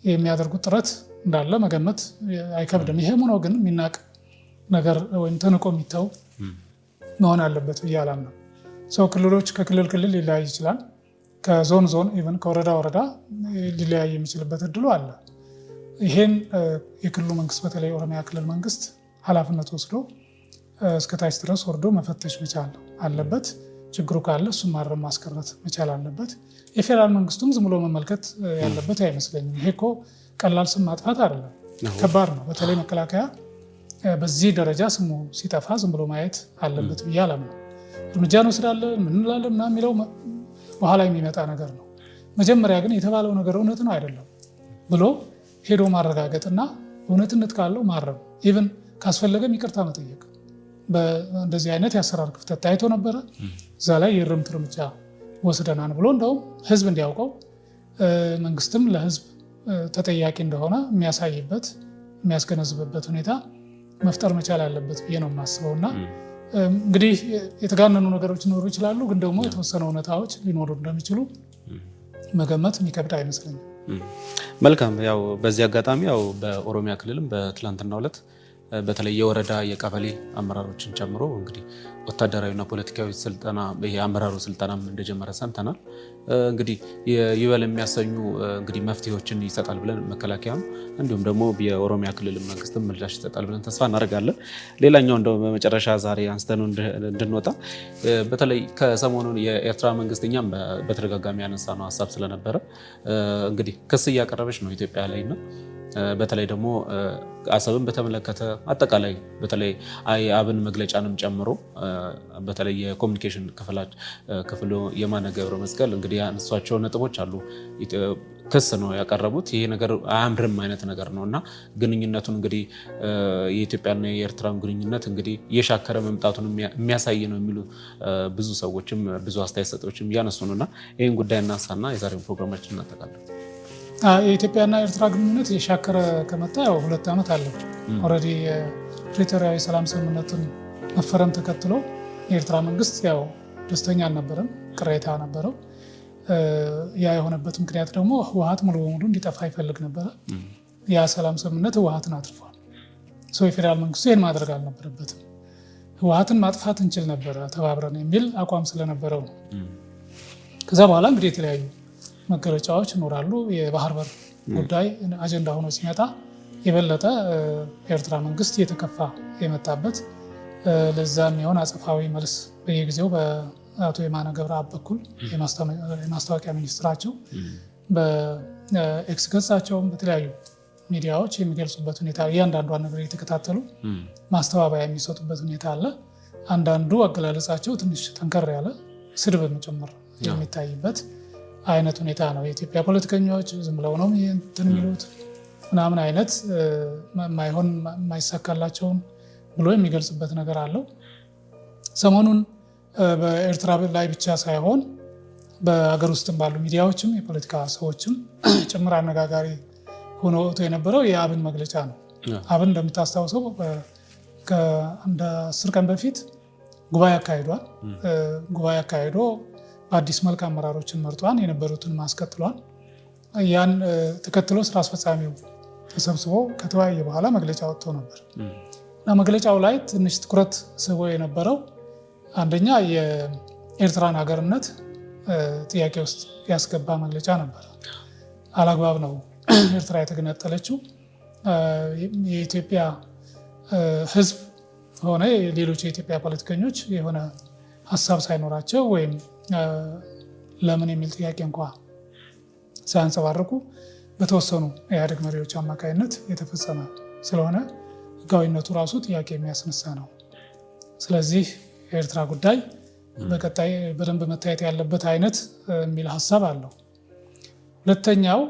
የሚያደርጉት ጥረት እንዳለ መገመት አይከብድም። ይሄም ሆኖ ግን የሚናቅ ነገር ወይም ተንቆ የሚተው መሆን አለበት ብዬ አላምንም። ሰው ክልሎች ከክልል ክልል ሊለያይ ይችላል። ከዞን ዞን ኢቨን ከወረዳ ወረዳ ሊለያይ የሚችልበት እድሉ አለ። ይሄን የክልሉ መንግስት በተለይ ኦሮሚያ ክልል መንግስት ኃላፊነት ወስዶ እስከታች ድረስ ወርዶ መፈተሽ መቻል አለበት። ችግሩ ካለ እሱን ማረም ማስቀረት መቻል አለበት። የፌዴራል መንግስቱም ዝም ብሎ መመልከት ያለበት አይመስለኝም። ይሄ እኮ ቀላል ስም ማጥፋት አይደለም፣ ከባድ ነው። በተለይ መከላከያ በዚህ ደረጃ ስሙ ሲጠፋ ዝም ብሎ ማየት አለበት ብዬ አላምነው። እርምጃ እንወስዳለን ምን እንላለን ምናምን የሚለው በኋላ የሚመጣ ነገር ነው። መጀመሪያ ግን የተባለው ነገር እውነት ነው አይደለም ብሎ ሄዶ ማረጋገጥና እውነትነት ካለው ማረም፣ ኢቭን ካስፈለገም ይቅርታ መጠየቅ። እንደዚህ አይነት የአሰራር ክፍተት ታይቶ ነበረ፣ እዛ ላይ የእርምት እርምጃ ወስደናል ብሎ እንደውም ህዝብ እንዲያውቀው መንግስትም ለህዝብ ተጠያቂ እንደሆነ የሚያሳይበት የሚያስገነዝብበት ሁኔታ መፍጠር መቻል አለበት ብዬ ነው የማስበው። እና እንግዲህ የተጋነኑ ነገሮች ሊኖሩ ይችላሉ፣ ግን ደግሞ የተወሰኑ እውነታዎች ሊኖሩ እንደሚችሉ መገመት የሚከብድ አይመስለኝም። መልካም። ያው በዚህ አጋጣሚ ያው በኦሮሚያ ክልልም በትላንትናው ዕለት በተለይ የወረዳ የቀበሌ አመራሮችን ጨምሮ እንግዲህ ወታደራዊና ፖለቲካዊ ስልጠና የአመራሩ ስልጠናም እንደጀመረ ሰምተናል። እንግዲህ ይበል የሚያሰኙ እንግዲህ መፍትሄዎችን ይሰጣል ብለን መከላከያም እንዲሁም ደግሞ የኦሮሚያ ክልል መንግስትም ምላሽ ይሰጣል ብለን ተስፋ እናደርጋለን። ሌላኛው እንደው በመጨረሻ ዛሬ አንስተን እንድንወጣ በተለይ ከሰሞኑን የኤርትራ መንግስት እኛም በተደጋጋሚ ያነሳ ነው ሀሳብ ስለነበረ እንግዲህ ክስ እያቀረበች ነው ኢትዮጵያ ላይ ነው። በተለይ ደግሞ አሰብን በተመለከተ አጠቃላይ በተለይ የአብን መግለጫንም ጨምሮ በተለይ የኮሚኒኬሽን ክፍሉ የማነ ገብረ መስቀል እንግዲህ ያነሷቸው ነጥቦች አሉ። ክስ ነው ያቀረቡት። ይሄ ነገር አያምርም አይነት ነገር ነው እና ግንኙነቱን እንግዲህ የኢትዮጵያና የኤርትራን ግንኙነት እንግዲህ እየሻከረ መምጣቱን የሚያሳይ ነው የሚሉ ብዙ ሰዎችም ብዙ አስተያየት ሰጪዎችም እያነሱ ነው እና ይህን ጉዳይ እናንሳና የዛሬውን ፕሮግራማችን እናጠቃለን። የኢትዮጵያና ኤርትራ ግንኙነት የሻከረ ከመጣ ያው 2 ዓመት አለው። ኦልሬዲ የፕሪቶሪያ የሰላም ስምምነትን መፈረም ተከትሎ የኤርትራ መንግስት ያው ደስተኛ አልነበረም፣ ቅሬታ ነበረው። ያ የሆነበት ምክንያት ደግሞ ህወሓት ሙሉ በሙሉ እንዲጠፋ ይፈልግ ነበረ። ያ ሰላም ስምምነት ህወሓትን አጥፏል። የፌዴራል መንግስቱ ይህን ማድረግ አልነበረበትም። ህወሓትን ማጥፋት እንችል ነበረ ተባብረን የሚል አቋም ስለነበረው ነው። ከዛ በኋላ እንግዲህ የተለያዩ መገለጫዎች ይኖራሉ። የባህር በር ጉዳይ አጀንዳ ሆኖ ሲመጣ የበለጠ የኤርትራ መንግስት እየተከፋ የመጣበት ለዛ የሚሆን አጸፋዊ መልስ በየጊዜው በአቶ የማነ ገብረአብ በኩል የማስታወቂያ ሚኒስትራቸው በኤክስ ገጻቸውም በተለያዩ ሚዲያዎች የሚገልጹበት ሁኔታ እያንዳንዷን ነገር እየተከታተሉ ማስተባበያ የሚሰጡበት ሁኔታ አለ። አንዳንዱ አገላለጻቸው ትንሽ ጠንከር ያለ ስድብም ጭምር የሚታይበት አይነት ሁኔታ ነው። የኢትዮጵያ ፖለቲከኞች ዝም ብለው ነው እንትን የሚሉት ምናምን አይነት ማይሆን ማይሳካላቸውን ብሎ የሚገልጽበት ነገር አለው። ሰሞኑን በኤርትራ ላይ ብቻ ሳይሆን በሀገር ውስጥም ባሉ ሚዲያዎችም የፖለቲካ ሰዎችም ጭምር አነጋጋሪ ሆኖ ወጥቶ የነበረው የአብን መግለጫ ነው። አብን እንደምታስታውሰው ከአንድ 10 ቀን በፊት ጉባኤ አካሂዷል። ጉባኤ አካሂዶ በአዲስ መልክ አመራሮችን መርጧን የነበሩትን ማስቀጥሏል። ያን ተከትሎ ስራ አስፈጻሚው ተሰብስቦ ከተወያየ በኋላ መግለጫ ወጥቶ ነበር እና መግለጫው ላይ ትንሽ ትኩረት ስቦ የነበረው አንደኛ የኤርትራን ሀገርነት ጥያቄ ውስጥ ያስገባ መግለጫ ነበር። አላግባብ ነው ኤርትራ የተገነጠለችው። የኢትዮጵያ ሕዝብ ሆነ ሌሎች የኢትዮጵያ ፖለቲከኞች የሆነ ሀሳብ ሳይኖራቸው ወይም ለምን የሚል ጥያቄ እንኳ ሳያንጸባርቁ በተወሰኑ የኢህአዴግ መሪዎች አማካኝነት የተፈጸመ ስለሆነ ህጋዊነቱ ራሱ ጥያቄ የሚያስነሳ ነው። ስለዚህ የኤርትራ ጉዳይ በቀጣይ በደንብ መታየት ያለበት አይነት የሚል ሀሳብ አለው። ሁለተኛው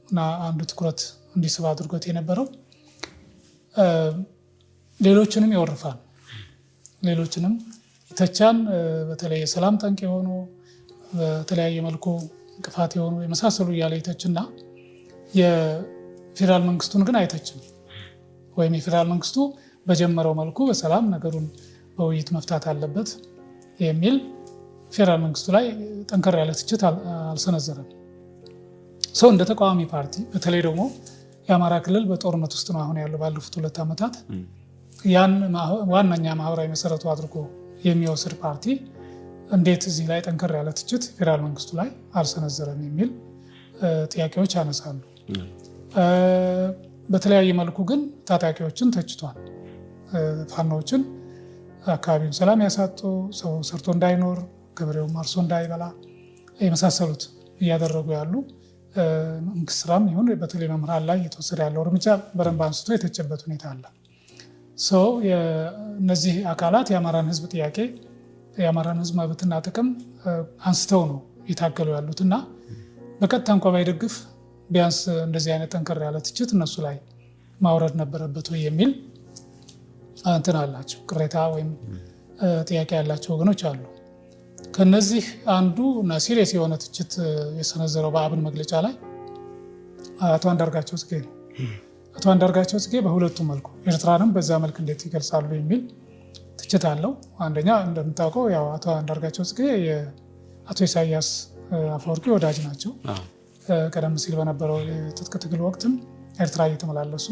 እና አንዱ ትኩረት እንዲስብ አድርጎት የነበረው ሌሎችንም ይወርፋል፣ ሌሎችንም ይተቻን። በተለይ የሰላም ጠንቅ የሆኑ በተለያየ መልኩ እንቅፋት የሆኑ የመሳሰሉ እያለ ይተችና የፌዴራል መንግስቱን ግን አይተችም። ወይም የፌዴራል መንግስቱ በጀመረው መልኩ በሰላም ነገሩን በውይይት መፍታት አለበት የሚል ፌዴራል መንግስቱ ላይ ጠንከር ያለ ትችት አልሰነዘረም። ሰው እንደ ተቃዋሚ ፓርቲ በተለይ ደግሞ የአማራ ክልል በጦርነት ውስጥ ነው አሁን ያለው ባለፉት 2 ዓመታት ያን ዋናኛ ማህበራዊ መሰረቱ አድርጎ የሚወስድ ፓርቲ እንዴት እዚህ ላይ ጠንከር ያለ ትችት ፌዴራል መንግስቱ ላይ አልሰነዘረም የሚል ጥያቄዎች ያነሳሉ። በተለያየ መልኩ ግን ታጣቂዎችን ተችቷል። ፋኖችን አካባቢውን ሰላም ያሳጡ፣ ሰው ሰርቶ እንዳይኖር፣ ገበሬውም አርሶ እንዳይበላ የመሳሰሉት እያደረጉ ያሉ መንግስት ስራም ይሁን በተለይ መምህራን ላይ የተወሰደ ያለው እርምጃ በደንብ አንስቶ የተቸበት ሁኔታ አለ። ሰው እነዚህ አካላት የአማራን ህዝብ ጥያቄ የአማራን ህዝብ መብትና ጥቅም አንስተው ነው የታገሉ ያሉትና በቀጥታ እንኳ ባይደግፍ ቢያንስ እንደዚህ አይነት ጠንከር ያለ ትችት እነሱ ላይ ማውረድ ነበረበት ወይ የሚል እንትን አላቸው። ቅሬታ ወይም ጥያቄ ያላቸው ወገኖች አሉ። ከነዚህ አንዱ እና ሲሪየስ የሆነ ትችት የሰነዘረው በአብን መግለጫ ላይ አቶ አንዳርጋቸው ጽጌ ነው። አቶ አንዳርጋቸው ጽጌ በሁለቱም መልኩ ኤርትራንም በዛ መልክ እንዴት ይገልጻሉ የሚል ትችት አለው። አንደኛ እንደምታውቀው ያው አቶ አንዳርጋቸው ጽጌ የአቶ ኢሳያስ አፈወርቂ ወዳጅ ናቸው። ቀደም ሲል በነበረው የትጥቅ ትግል ወቅትም ኤርትራ እየተመላለሱ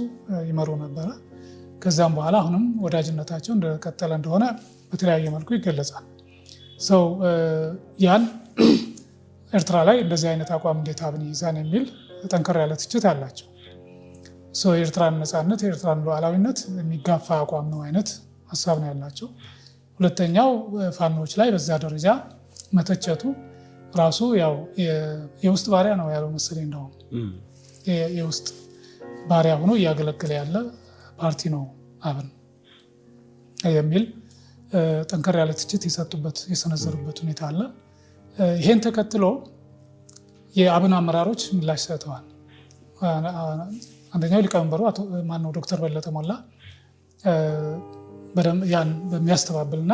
ይመሩ ነበረ። ከዛም በኋላ አሁንም ወዳጅነታቸው እንደቀጠለ እንደሆነ በተለያየ መልኩ ይገለጻል። ሰው ያን ኤርትራ ላይ እንደዚህ አይነት አቋም እንዴት አብን ይይዛን የሚል ጠንከር ያለ ትችት አላቸው። ሰው የኤርትራን ነፃነት የኤርትራን ሉዓላዊነት የሚጋፋ አቋም ነው አይነት ሀሳብ ነው ያላቸው። ሁለተኛው ፋኖች ላይ በዛ ደረጃ መተቸቱ ራሱ ያው የውስጥ ባሪያ ነው ያለው መሰለኝ። እንደውም የውስጥ ባሪያ ሆኖ እያገለገለ ያለ ፓርቲ ነው አብን የሚል ጠንከር ያለ ትችት የሰነዘሩበት ሁኔታ አለ። ይሄን ተከትሎ የአብን አመራሮች ምላሽ ሰጥተዋል። አንደኛው ሊቀመንበሩ ዶክተር በለጠ ሞላ ያን በሚያስተባብልና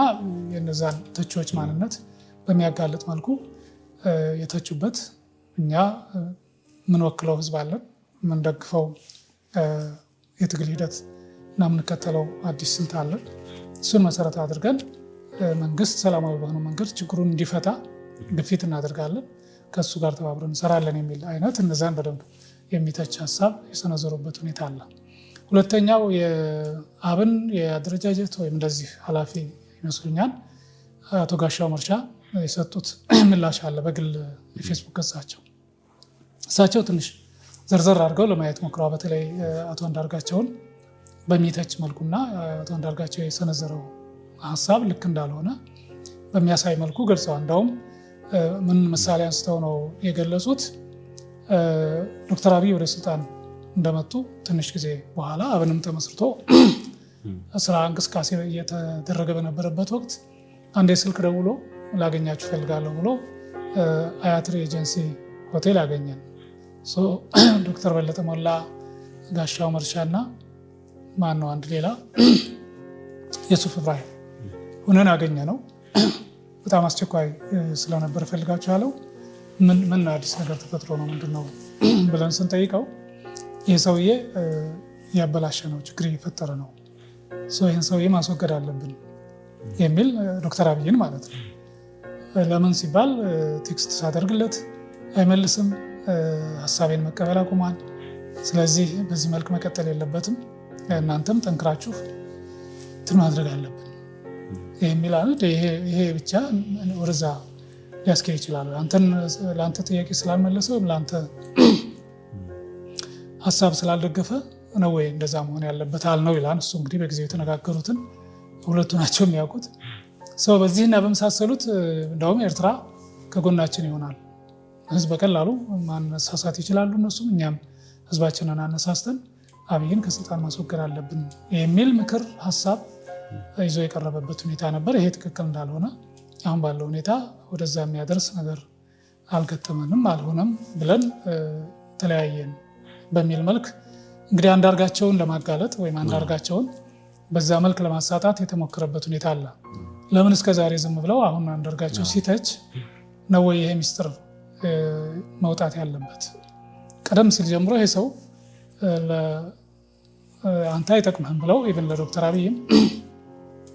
የነዛን ተቺዎች ማንነት በሚያጋልጥ መልኩ የተቹበት እኛ የምንወክለው ህዝብ አለን፣ የምንደግፈው የትግል ሂደት እና የምንከተለው አዲስ ስልት አለን። እሱን መሰረት አድርገን መንግስት ሰላማዊ በሆነ መንገድ ችግሩን እንዲፈታ ግፊት እናደርጋለን፣ ከእሱ ጋር ተባብረን እንሰራለን የሚል አይነት እነዛን በደንብ የሚተች ሀሳብ የሰነዘሩበት ሁኔታ አለ። ሁለተኛው የአብን የአደረጃጀት ወይም እንደዚህ ኃላፊ ይመስሉኛል አቶ ጋሻው መርሻ የሰጡት ምላሽ አለ በግል የፌስቡክ ገጻቸው። እሳቸው ትንሽ ዘርዘር አድርገው ለማየት ሞክረዋል። በተለይ አቶ አንዳርጋቸውን በሚተች መልኩና አቶ አንዳርጋቸው የሰነዘረው ሀሳብ ልክ እንዳልሆነ በሚያሳይ መልኩ ገልጸዋል። እንደውም ምን ምሳሌ አንስተው ነው የገለጹት? ዶክተር አብይ ወደ ስልጣን እንደመጡ ትንሽ ጊዜ በኋላ አብንም ተመስርቶ ስራ እንቅስቃሴ እየተደረገ በነበረበት ወቅት አንድ የስልክ ደውሎ ላገኛችሁ ፈልጋለሁ ብሎ አያት ኤጀንሲ ሆቴል አገኘን። ዶክተር በለጠ ሞላ፣ ጋሻው መርሻና ማነው አንድ ሌላ የሱፍ ኢብራሂም ሁነን አገኘ ነው። በጣም አስቸኳይ ስለነበር ፈልጋችኋለሁ፣ ምን አዲስ ነገር ተፈጥሮ ነው ምንድነው ብለን ስንጠይቀው ይህ ሰውዬ ያበላሸ ነው፣ ችግር እየፈጠረ ነው፣ ይህን ሰውዬ ማስወገድ አለብን የሚል ዶክተር አብይን ማለት ነው። ለምን ሲባል ቴክስት ሳደርግለት አይመልስም፣ ሀሳቤን መቀበል አቁሟል፣ ስለዚህ በዚህ መልክ መቀጠል የለበትም፣ እናንተም ጠንክራችሁ እንትን ማድረግ አለብን የሚል አይነት ይሄ ብቻ ወደዛ ሊያስኬድ ይችላል። ለአንተ ጥያቄ ስላልመለሰ ወይም ለአንተ ሀሳብ ስላልደገፈ ነው ወይ እንደዛ መሆን ያለበት አልነው ይላል። እሱ እንግዲህ በጊዜው የተነጋገሩትን ሁለቱ ናቸው የሚያውቁት። ሰው በዚህና በመሳሰሉት እንደውም ኤርትራ ከጎናችን ይሆናል፣ ህዝብ በቀላሉ ማነሳሳት ይችላሉ እነሱም፣ እኛም ህዝባችንን አነሳስተን አብይን ከስልጣን ማስወገድ አለብን የሚል ምክር ሀሳብ ይዞ የቀረበበት ሁኔታ ነበር። ይሄ ትክክል እንዳልሆነ አሁን ባለው ሁኔታ ወደዛ የሚያደርስ ነገር አልገጠመንም፣ አልሆነም ብለን ተለያየን በሚል መልክ እንግዲህ አንዳርጋቸውን ለማጋለጥ ወይም አንዳርጋቸውን በዛ መልክ ለማሳጣት የተሞከረበት ሁኔታ አለ። ለምን እስከዛሬ ዝም ብለው አሁን አንዳርጋቸው ሲተች ነው ወይ ይሄ ሚስጥር መውጣት ያለበት? ቀደም ሲል ጀምሮ ይሄ ሰው አንተ አይጠቅምህም ብለው ኢቭን ለዶክተር አብይም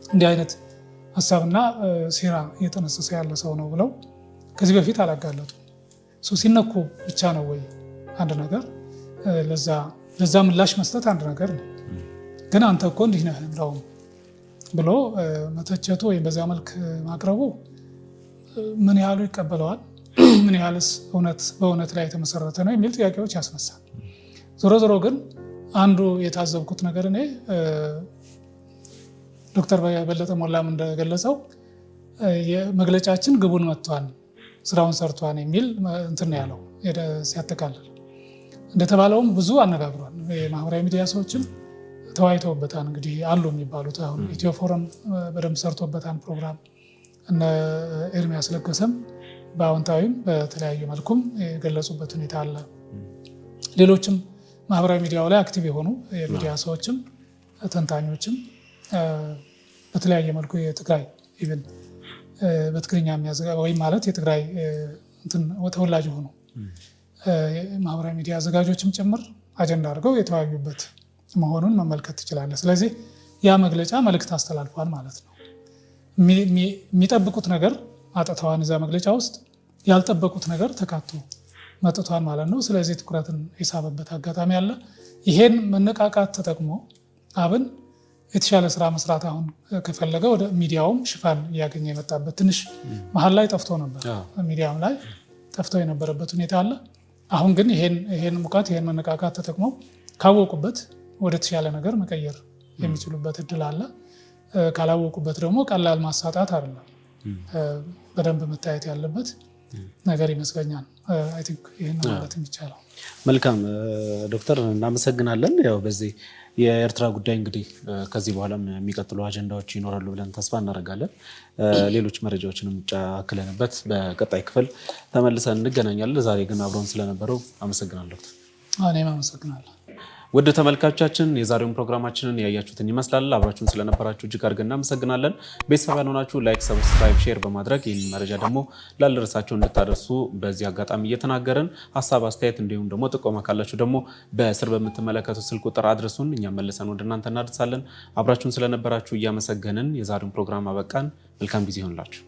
እንዲህ አይነት ሀሳብና ሴራ እየተነሰሰ ያለ ሰው ነው ብለው ከዚህ በፊት አላጋለጡ። ሲነኩ ብቻ ነው ወይ አንድ ነገር ለዛ ምላሽ መስጠት አንድ ነገር ነው። ግን አንተ እኮ እንዲህ ነህ እንደውም ብሎ መተቸቱ ወይም በዛ መልክ ማቅረቡ ምን ያህሉ ይቀበለዋል? ምን ያህልስ በእውነት ላይ የተመሰረተ ነው የሚል ጥያቄዎች ያስነሳል። ዞሮ ዞሮ ግን አንዱ የታዘብኩት ነገር እኔ ዶክተር በለጠ ሞላም እንደገለጸው መግለጫችን ግቡን መጥቷል፣ ስራውን ሰርቷል የሚል እንትን ያለው ሲያጠቃልል እንደተባለውም ብዙ አነጋግሯል። የማህበራዊ ሚዲያ ሰዎችም ተወያይተውበታል። እንግዲህ አሉ የሚባሉት አሁን ኢትዮ ፎረም በደንብ ሰርቶበታል ፕሮግራም። እነ ኤርሚያስ ለገሰም በአዎንታዊም በተለያየ መልኩም የገለጹበት ሁኔታ አለ። ሌሎችም ማህበራዊ ሚዲያው ላይ አክቲቭ የሆኑ የሚዲያ ሰዎችም ተንታኞችም በተለያየ መልኩ የትግራይ ኢቭን በትግርኛ ወይም ማለት የትግራይ ተወላጅ የሆኑ ማህበራዊ ሚዲያ አዘጋጆችም ጭምር አጀንዳ አድርገው የተወያዩበት መሆኑን መመልከት ትችላለህ። ስለዚህ ያ መግለጫ መልእክት አስተላልፏል ማለት ነው። የሚጠብቁት ነገር አጥተዋን እዛ መግለጫ ውስጥ ያልጠበቁት ነገር ተካቶ መጥቷል ማለት ነው። ስለዚህ ትኩረትን የሳበበት አጋጣሚ አለ። ይሄን መነቃቃት ተጠቅሞ አብን የተሻለ ስራ መስራት አሁን ከፈለገ ወደ ሚዲያውም ሽፋን እያገኘ የመጣበት ትንሽ መሀል ላይ ጠፍቶ ነበር። ሚዲያም ላይ ጠፍቶ የነበረበት ሁኔታ አለ። አሁን ግን ይሄን ሙቀት ይሄን መነቃቃት ተጠቅመው ካወቁበት ወደ ተሻለ ነገር መቀየር የሚችሉበት እድል አለ። ካላወቁበት ደግሞ ቀላል ማሳጣት አይደለም፣ በደንብ መታየት ያለበት ነገር ይመስለኛል። አይ ቲንክ ይሄን ማለት የሚቻለው። መልካም ዶክተር እናመሰግናለን። ያው በዚህ የኤርትራ ጉዳይ እንግዲህ ከዚህ በኋላም የሚቀጥሉ አጀንዳዎች ይኖራሉ ብለን ተስፋ እናደርጋለን። ሌሎች መረጃዎችንም ጫክለንበት በቀጣይ ክፍል ተመልሰን እንገናኛለን። ዛሬ ግን አብረውን ስለነበረው አመሰግናለሁ። እኔም አመሰግናለሁ። ውድ ተመልካቾቻችን የዛሬውን ፕሮግራማችንን ያያችሁትን ይመስላል። አብራችሁን ስለነበራችሁ እጅግ አድርገን እናመሰግናለን። ቤተሰብ ያልሆናችሁ ላይክ፣ ሰብስክራይብ፣ ሼር በማድረግ ይህን መረጃ ደግሞ ላልደረሳችሁ እንድታደርሱ በዚህ አጋጣሚ እየተናገርን ሀሳብ አስተያየት፣ እንዲሁም ደግሞ ጥቆማ ካላችሁ ደግሞ በስር በምትመለከቱት ስልክ ቁጥር አድርሱን። እኛም መልሰን ወደ እናንተ እናደርሳለን። አብራችሁን ስለነበራችሁ እያመሰገንን የዛሬውን ፕሮግራም አበቃን። መልካም ጊዜ ይሆንላችሁ።